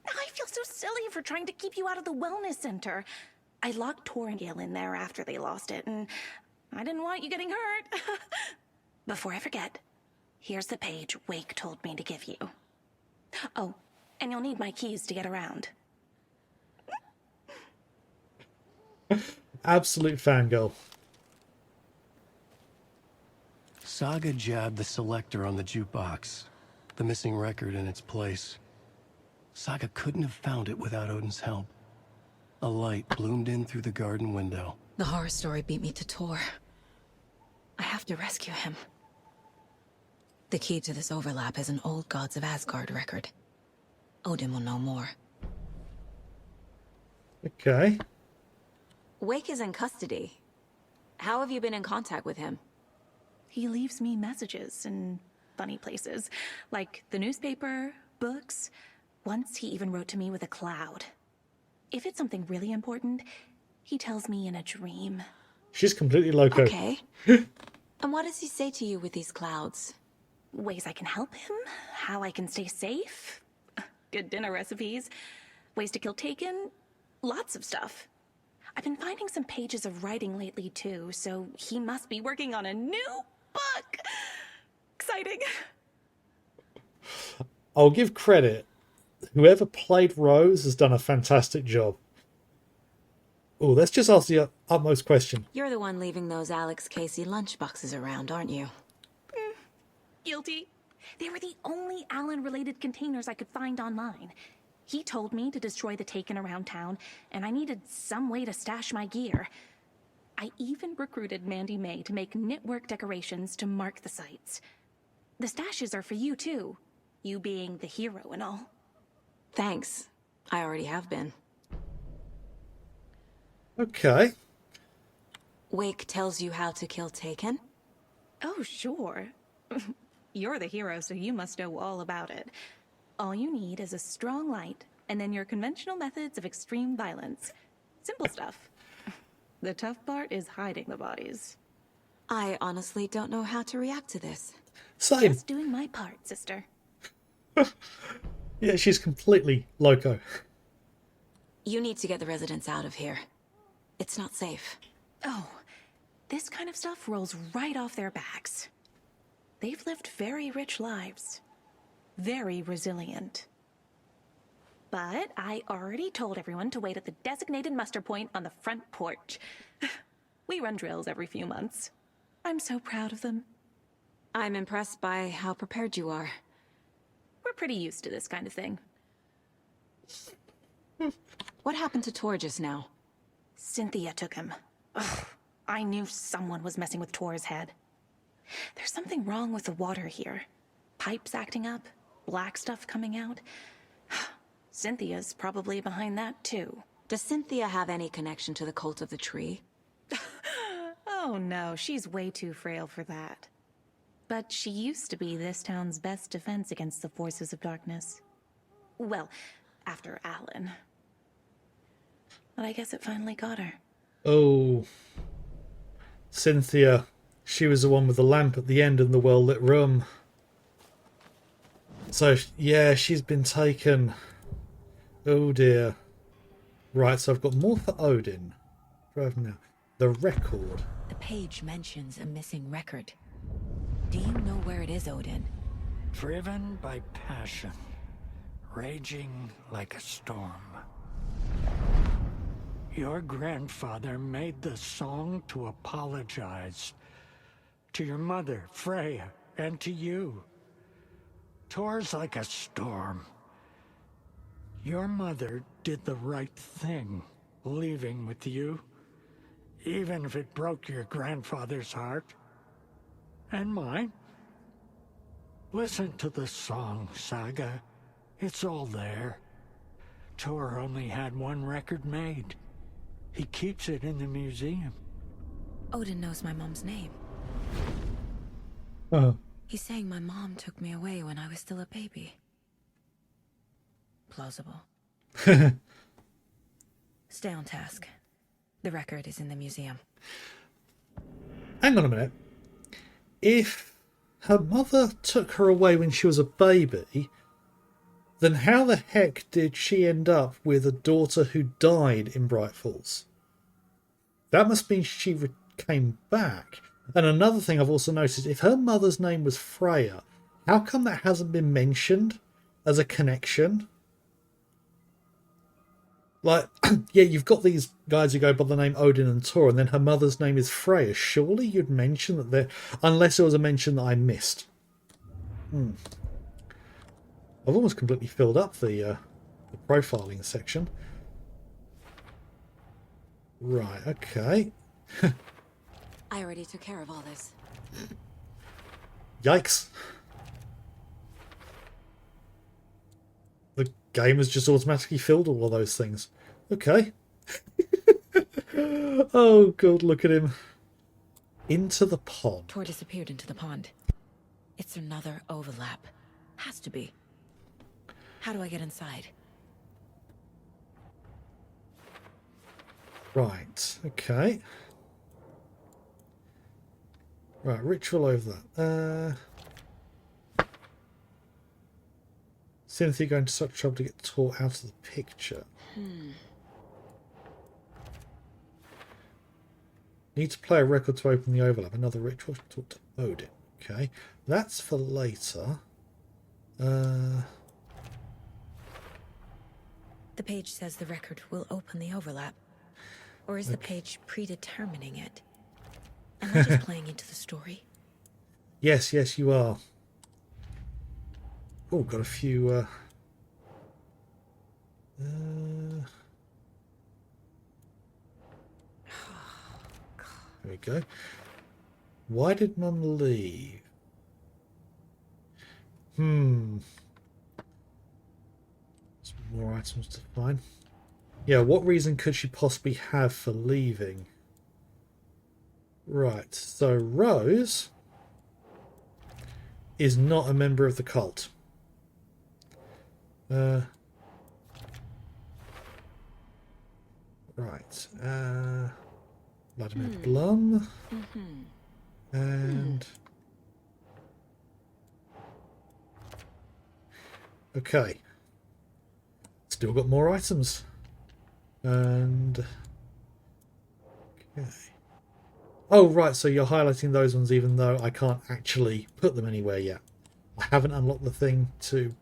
I feel so silly for trying to keep you out of the wellness center. I locked Tor and Gale in there after they lost it, and I didn't want you getting hurt. Before I forget, here's the page Wake told me to give you. Oh, and you'll need my keys to get around. Absolute fangirl. Saga jabbed the selector on the jukebox, the missing record in its place. Saga couldn't have found it without Odin's help. A light bloomed in through the garden window. The horror story beat me to Tor. I have to rescue him. The key to this overlap is an old Gods of Asgard record. Odin will know more. Okay. Wake is in custody. How have you been in contact with him? He leaves me messages in funny places, like the newspaper, books. Once he even wrote to me with a cloud. If it's something really important, he tells me in a dream. She's completely loco. Okay. And what does he say to you with these clouds? Ways I can help him, how I can stay safe, good dinner recipes, ways to kill Taken, lots of stuff. I've been finding some pages of writing lately too, so he must be working on a new book. Exciting. I'll give credit. Whoever played Rose has done a fantastic job. Oh, let's just ask the utmost question. You're the one leaving those Alex Casey lunchboxes around, aren't you? Guilty. They were the only Alan-related containers I could find online. He told me to destroy the Taken around town, and I needed some way to stash my gear. I even recruited Mandy May to make knitwork decorations to mark the sites. The stashes are for you, too. You being the hero and all. Thanks. I already have been. Okay. Wake tells you how to kill Taken? Oh, sure. You're the hero, so you must know all about it. All you need is a strong light, and then your conventional methods of extreme violence. Simple stuff. The tough part is hiding the bodies. I honestly don't know how to react to this. Same. Just doing my part, sister. Yeah, she's completely loco. You need to get the residents out of here. It's not safe. Oh, this kind of stuff rolls right off their backs. They've lived very rich lives. Very resilient. But I already told everyone to wait at the designated muster point on the front porch. We run drills every few months. I'm so proud of them. I'm impressed by how prepared you are. We're pretty used to this kind of thing. What happened to Tor just now? Cynthia took him. Ugh, I knew someone was messing with Tor's head. There's something wrong with the water here. Pipes acting up, black stuff coming out. Cynthia's probably behind that too. Does Cynthia have any connection to the Cult of the Tree? Oh no, she's way too frail for that. But she used to be this town's best defense against the forces of darkness. Well, after Alan. But I guess it finally got her. Oh. Cynthia. She was the one with the lamp at the end in the well-lit room. So, yeah, she's been taken. Oh dear. Right, so I've got more for Odin. Drive now. The record. The page mentions a missing record. Do you know where it is, Odin? Driven by passion, raging like a storm. Your grandfather made the song to apologize to your mother, Freya, and to you. Tor's like a storm. Your mother did the right thing, leaving with you, even if it broke your grandfather's heart. And mine. Listen to the song, Saga. It's all there. Tor only had one record made. He keeps it in the museum. Odin knows my mom's name. Oh. He's saying my mom took me away when I was still a baby. Plausible. Stay on task. The record is in the museum. Hang on a minute. If her mother took her away when she was a baby, then how the heck did she end up with a daughter who died in Bright Falls? That must mean she came back. And another thing I've also noticed, if her mother's name was Freya, how come that hasn't been mentioned as a connection? Like, yeah, you've got these guys who go by the name Odin and Tor, and then her mother's name is Freya. Surely you'd mention that they're... Unless it was a mention that I missed. I've almost completely filled up the profiling section. Right, okay. I already took care of all this. Yikes. The game has just automatically filled all of those things. Okay. Oh, God, look at him. Into the pond. Tor disappeared into the pond. It's another overlap. Has to be. How do I get inside? Right, okay. Right, ritual over that. Cynthia going to such trouble to get Tor out of the picture. Need to play a record to open the overlap. Another ritual to talk to Odin. Okay, that's for later. The page says the record will open the overlap. Or is the page predetermining it? Am I just playing into the story? Yes, yes, you are. Oh, got a few. There we go. Why did Mum leave? Some more items to find. Yeah, what reason could she possibly have for leaving? Right, so Rose is not a member of the cult. Right. Vladimir Blum. And okay, still got more items. And okay. Oh right, so you're highlighting those ones even though I can't actually put them anywhere yet. I haven't unlocked the thing to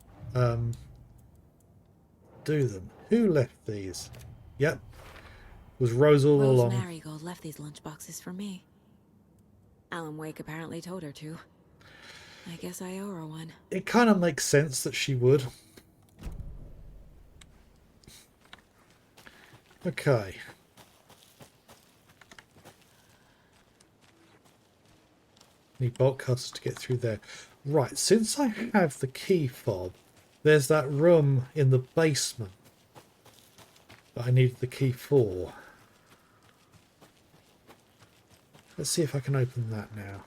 do them. Who left these? Yep, it was Rose all Rose along. Marigold left these lunchboxes for me. Alan Wake apparently told her to. I guess I owe her one. It kind of makes sense that she would. Okay. Need bolt cutters to get through there. Right, since I have the key fob, there's that room in the basement that I needed the key for. Let's see if I can open that now.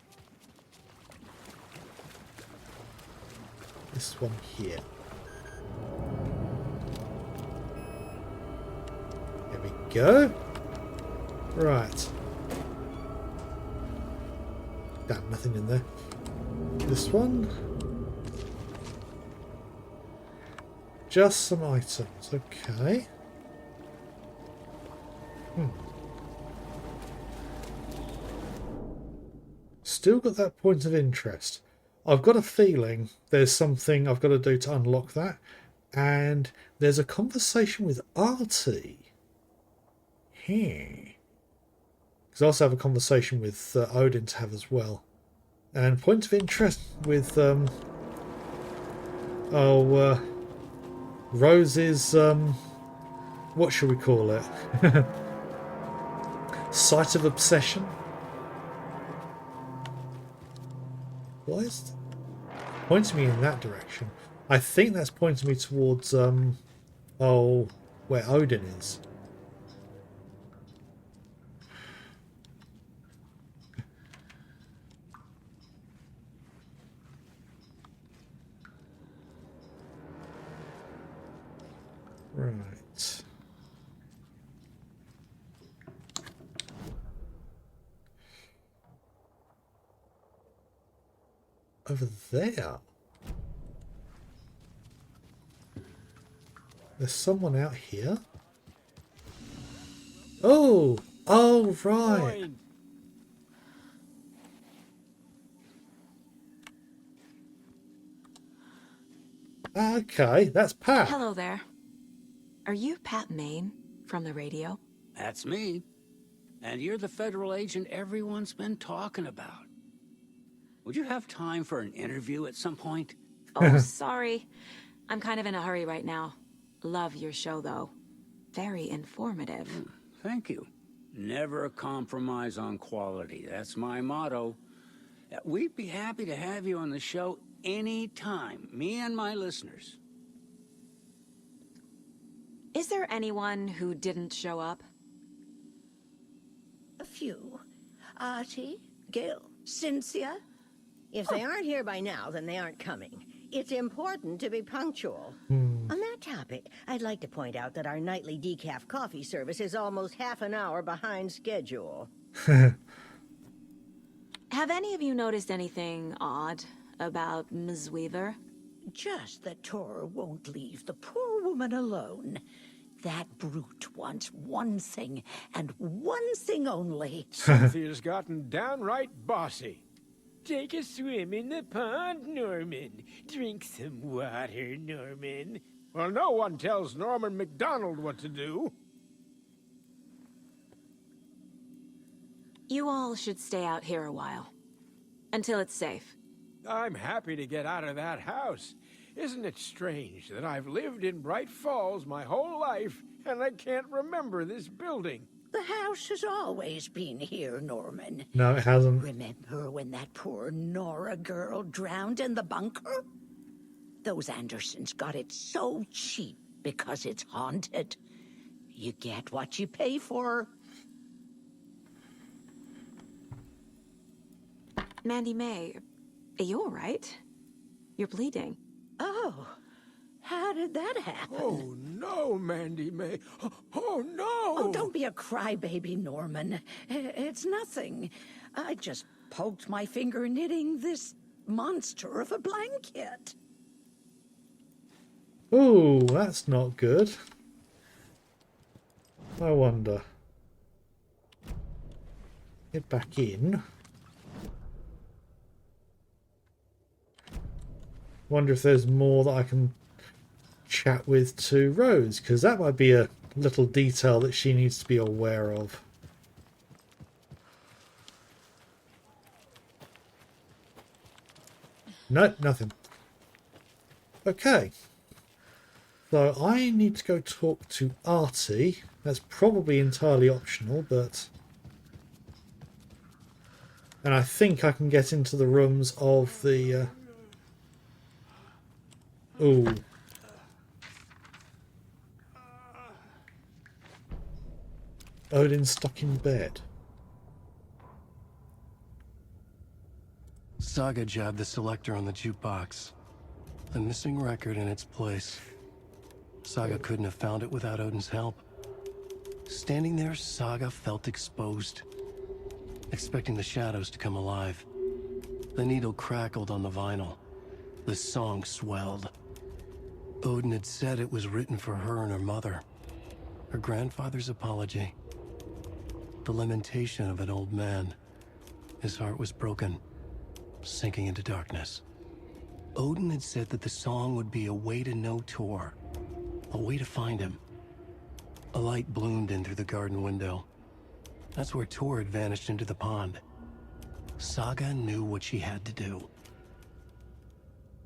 This one here. There we go. Right. Damn, nothing in there. This one. Just some items. Okay. Still got that point of interest. I've got a feeling there's something I've got to do to unlock that. And there's a conversation with Artie. Because I also have a conversation with Odin to have as well. And point of interest with Rose's what shall we call it? Site of obsession. Why is pointing me in that direction? I think that's pointing me towards where Odin is. Right. Over there. There's someone out here. Oh! Oh, right. Okay, that's Pat. Hello there. Are you Pat Maine from the radio? That's me. And you're the federal agent everyone's been talking about. Would you have time for an interview at some point? Oh, sorry. I'm kind of in a hurry right now. Love your show, though. Very informative. Thank you. Never compromise on quality. That's my motto. We'd be happy to have you on the show anytime, me and my listeners. Is there anyone who didn't show up? A few. Artie, Gil, Cynthia. If they aren't here by now, then they aren't coming. It's important to be punctual. On that topic, I'd like to point out that our nightly decaf coffee service is almost half an hour behind schedule. Have any of you noticed anything odd about Ms. Weaver? Just that Tor won't leave the poor woman alone. That brute wants one thing, and one thing only. Cynthia's gotten downright bossy. Take a swim in the pond, Norman. Drink some water, Norman. Well, no one tells Norman MacDonald what to do. You all should stay out here a while. Until it's safe. I'm happy to get out of that house. Isn't it strange that I've lived in Bright Falls my whole life, and I can't remember this building? The house has always been here, Norman. No, it hasn't. Remember when that poor Nora girl drowned in the bunker? Those Andersons got it so cheap because it's haunted. You get what you pay for. Mandy May, are you all right? You're bleeding. Oh, How did that happen? Oh, no, Mandy May. Oh, no! Oh, don't be a crybaby, Norman. It's nothing. I just poked my finger knitting this monster of a blanket. Ooh, that's not good. I wonder. Get back in. Wonder if there's more that I can chat with to Rose, because that might be a little detail that she needs to be aware of. No, nothing. Okay. So I need to go talk to Artie. That's probably entirely optional, but... And I think I can get into the rooms of the... Ooh. Odin's stuck in bed. Saga jabbed the selector on the jukebox. The missing record in its place. Saga couldn't have found it without Odin's help. Standing there, Saga felt exposed, expecting the shadows to come alive. The needle crackled on the vinyl. The song swelled. Odin had said it was written for her and her mother. Her grandfather's apology. The lamentation of an old man. His heart was broken, sinking into darkness. Odin had said that the song would be a way to know Tor, a way to find him. A light bloomed in through the garden window. That's where Tor had vanished into the pond. Saga knew what she had to do.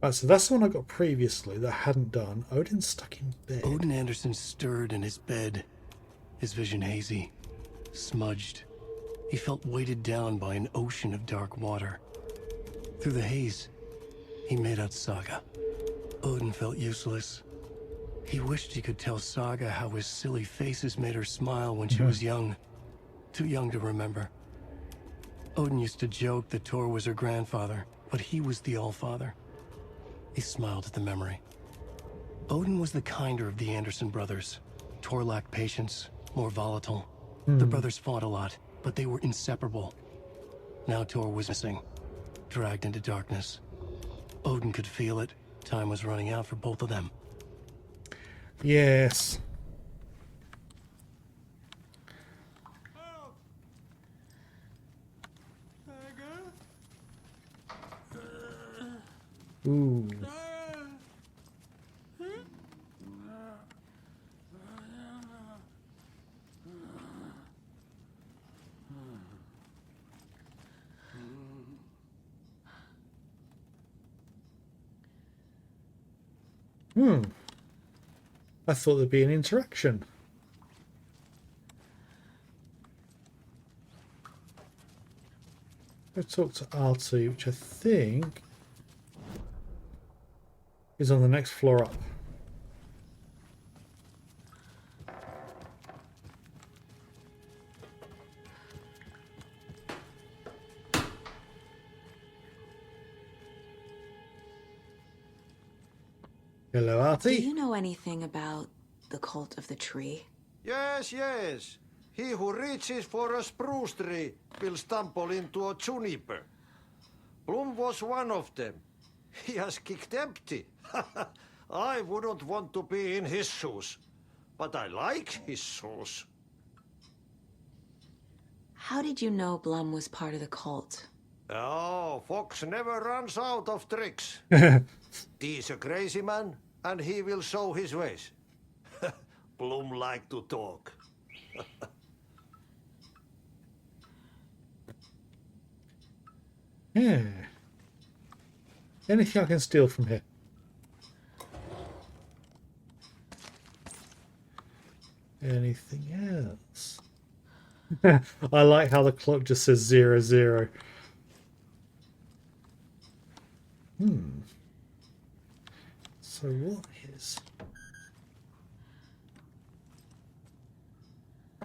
Right, so that's the one I got previously that I hadn't done. Odin's stuck in bed. Odin Anderson stirred in his bed, his vision hazy, smudged. He felt weighted down by an ocean of dark water. Through the haze, he made out Saga. Odin felt useless. He wished he could tell Saga how his silly faces made her smile when she was young. Too young to remember. Odin used to joke that Tor was her grandfather, but he was the Allfather. He smiled at the memory. Odin was the kinder of the Anderson brothers. Tor lacked patience, more volatile. The brothers fought a lot, but they were inseparable. Now Tor was missing, dragged into darkness. Odin could feel it. Time was running out for both of them. Yes. Ooh. I thought there'd be an interaction. Go talk to Artie, which I think is on the next floor up. Hello, Artie. Do you know anything about the Cult of the Tree? Yes, yes. He who reaches for a spruce tree will stumble into a juniper. Bloom was one of them. He has kicked empty. I wouldn't want to be in his shoes, but I like his shoes. How did you know Blum was part of the cult? Oh, Fox never runs out of tricks. He's a crazy man, and he will show his ways. Bloom like to talk. Yeah. Anything I can steal from here? Anything else? I like how the clock just says 00. So what is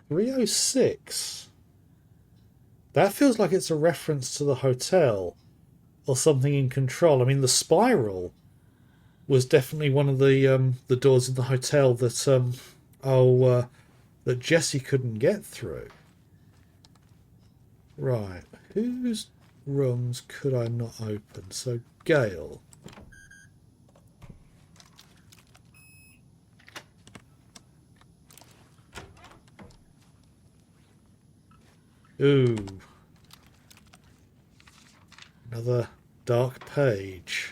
306? That feels like it's a reference to the hotel or something in Control. I mean, the spiral was definitely one of the doors in the hotel that that Jesse couldn't get through. Right, whose rooms could I not open? So Gale. Ooh. Another dark page.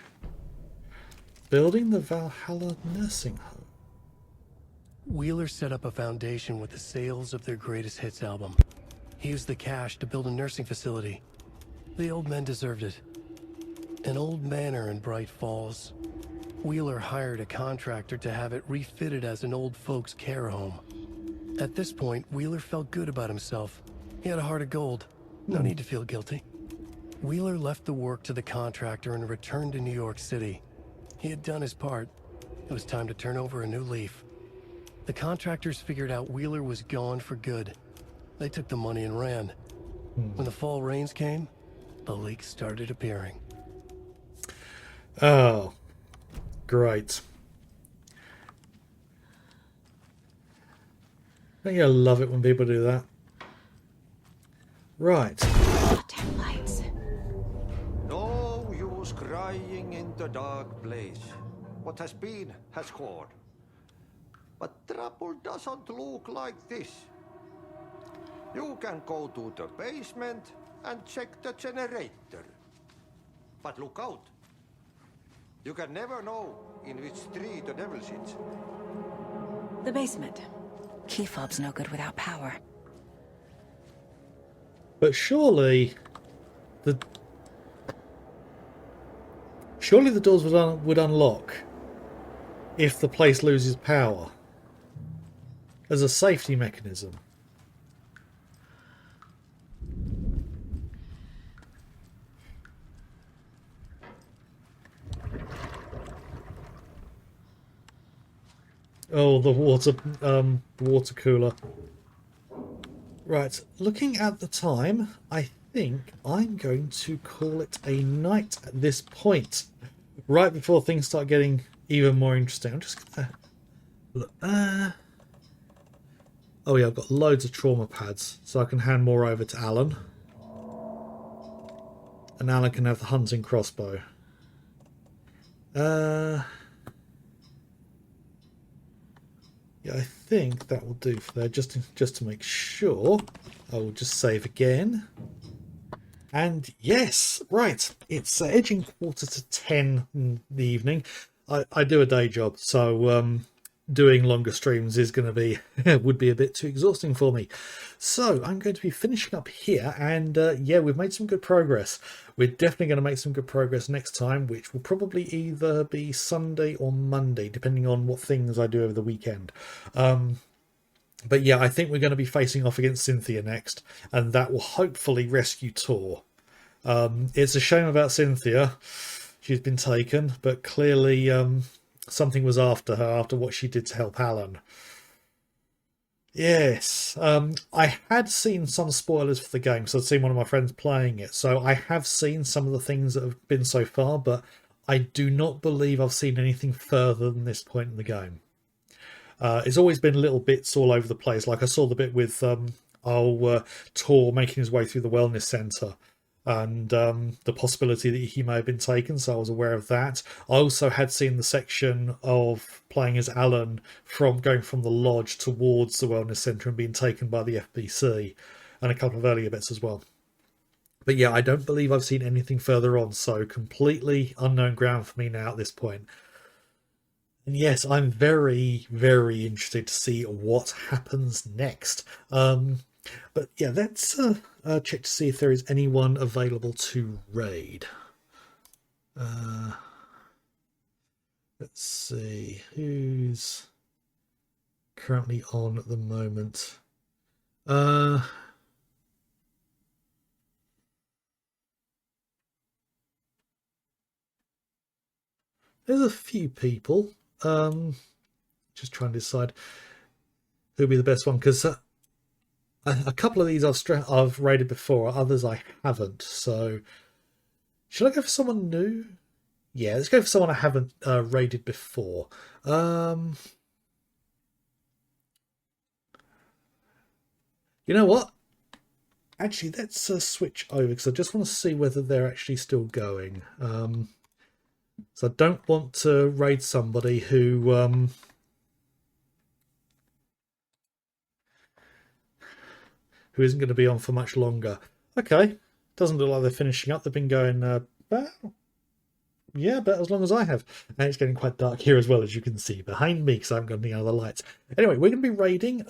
Building the Valhalla nursing home. Wheeler set up a foundation with the sales of their greatest hits album. He used the cash to build a nursing facility. The old men deserved it. An old manor in Bright Falls. Wheeler hired a contractor to have it refitted as an old folks' care home. At this point, Wheeler felt good about himself. He had a heart of gold. No need to feel guilty. Wheeler left the work to the contractor and returned to New York City. He had done his part. It was time to turn over a new leaf. The contractors figured out Wheeler was gone for good. They took the money and ran. When the fall rains came, the leaks started appearing. Oh, great. Don't you love it when people do that? Right. Damn lights. No use crying in the dark place. What has been has gone. But trouble doesn't look like this. You can go to the basement and check the generator. But look out. You can never know in which tree the devil sits. The basement. Key fob's no good without power. But surely the doors would unlock if the place loses power as a safety mechanism. Oh, the water cooler. Right, looking at the time, I think I'm going to call it a night at this point. Right before things start getting even more interesting. I'm just gonna look. Oh yeah, I've got loads of trauma pads, so I can hand more over to Alan. And Alan can have the hunting crossbow. Yeah, I think that will do for there. Just to make sure, I will just save again. And yes, right, it's edging 9:45 in the evening. I do a day job, so doing longer streams is going to be would be a bit too exhausting for me. So I'm going to be finishing up here, and yeah, we've made some good progress. We're definitely going to make some good progress next time, which will probably either be Sunday or Monday, depending on what things I do over the weekend. But yeah, I think we're going to be facing off against Cynthia next, and that will hopefully rescue Tor. It's a shame about Cynthia. She's been taken, but clearly something was after her after what she did to help Alan. Yes, I had seen some spoilers for the game, so I'd seen one of my friends playing it. So I have seen some of the things that have been so far, but I do not believe I've seen anything further than this point in the game. It's always been little bits all over the place. Like I saw the bit with Tor making his way through the wellness centre, and the possibility that he may have been taken, so I was aware of that. I also had seen the section of playing as Alan from going from the lodge towards the wellness centre and being taken by the FBC, and a couple of earlier bits as well. But yeah, I don't believe I've seen anything further on, so completely unknown ground for me now at this point. And yes, I'm very, very interested to see what happens next. But yeah, let's check to see if there is anyone available to raid. Let's see who's currently on at the moment. There's a few people. Just trying to decide who'll be the best one, because a couple of these I've raided before, others I haven't. So should I go for someone new? Yeah, let's go for someone I haven't raided before. You know what? Actually, let's switch over because I just want to see whether they're actually still going. So I don't want to raid somebody who isn't going to be on for much longer. Okay, doesn't look like they're finishing up. They've been going about as long as I have. And it's getting quite dark here as well, as you can see behind me, because I haven't got any other lights. Anyway, we're going to be raiding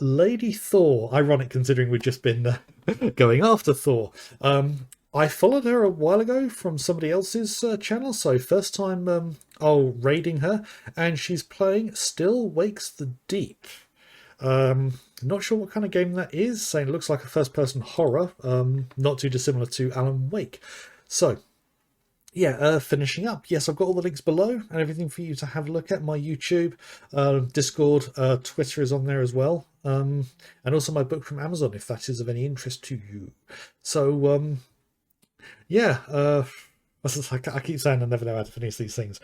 Lady Thor. Ironic, considering we've just been going after Thor. I followed her a while ago from somebody else's channel, so first time raiding her, and she's playing Still Wakes the Deep. Not sure what kind of game that is, saying it looks like a first-person horror, not too dissimilar to Alan Wake. So, yeah, finishing up. Yes, I've got all the links below and everything for you to have a look at. My YouTube, Discord, Twitter is on there as well. And also my book from Amazon, if that is of any interest to you. So, yeah, I keep saying I never know how to finish these things.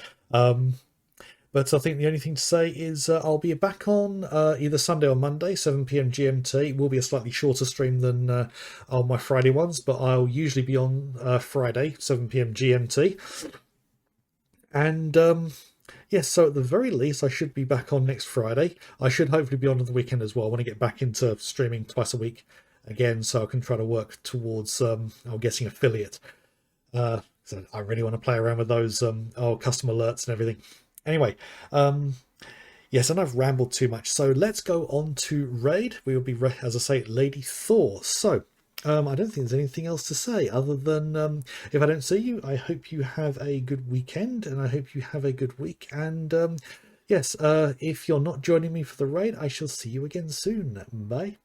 But I think the only thing to say is I'll be back on either Sunday or Monday, 7 PM GMT. It will be a slightly shorter stream than on my Friday ones, but I'll usually be on Friday, 7 PM GMT. And yes, so at the very least, I should be back on next Friday. I should hopefully be on the weekend as well when I get back into streaming twice a week again, so I can try to work towards getting affiliate. So I really want to play around with those custom alerts and everything. Anyway, yes, and I've rambled too much, so let's go on to raid. We will be, as I say, Lady Thor. So, I don't think there's anything else to say other than if I don't see you, I hope you have a good weekend, and I hope you have a good week. And yes, if you're not joining me for the raid, I shall see you again soon. Bye.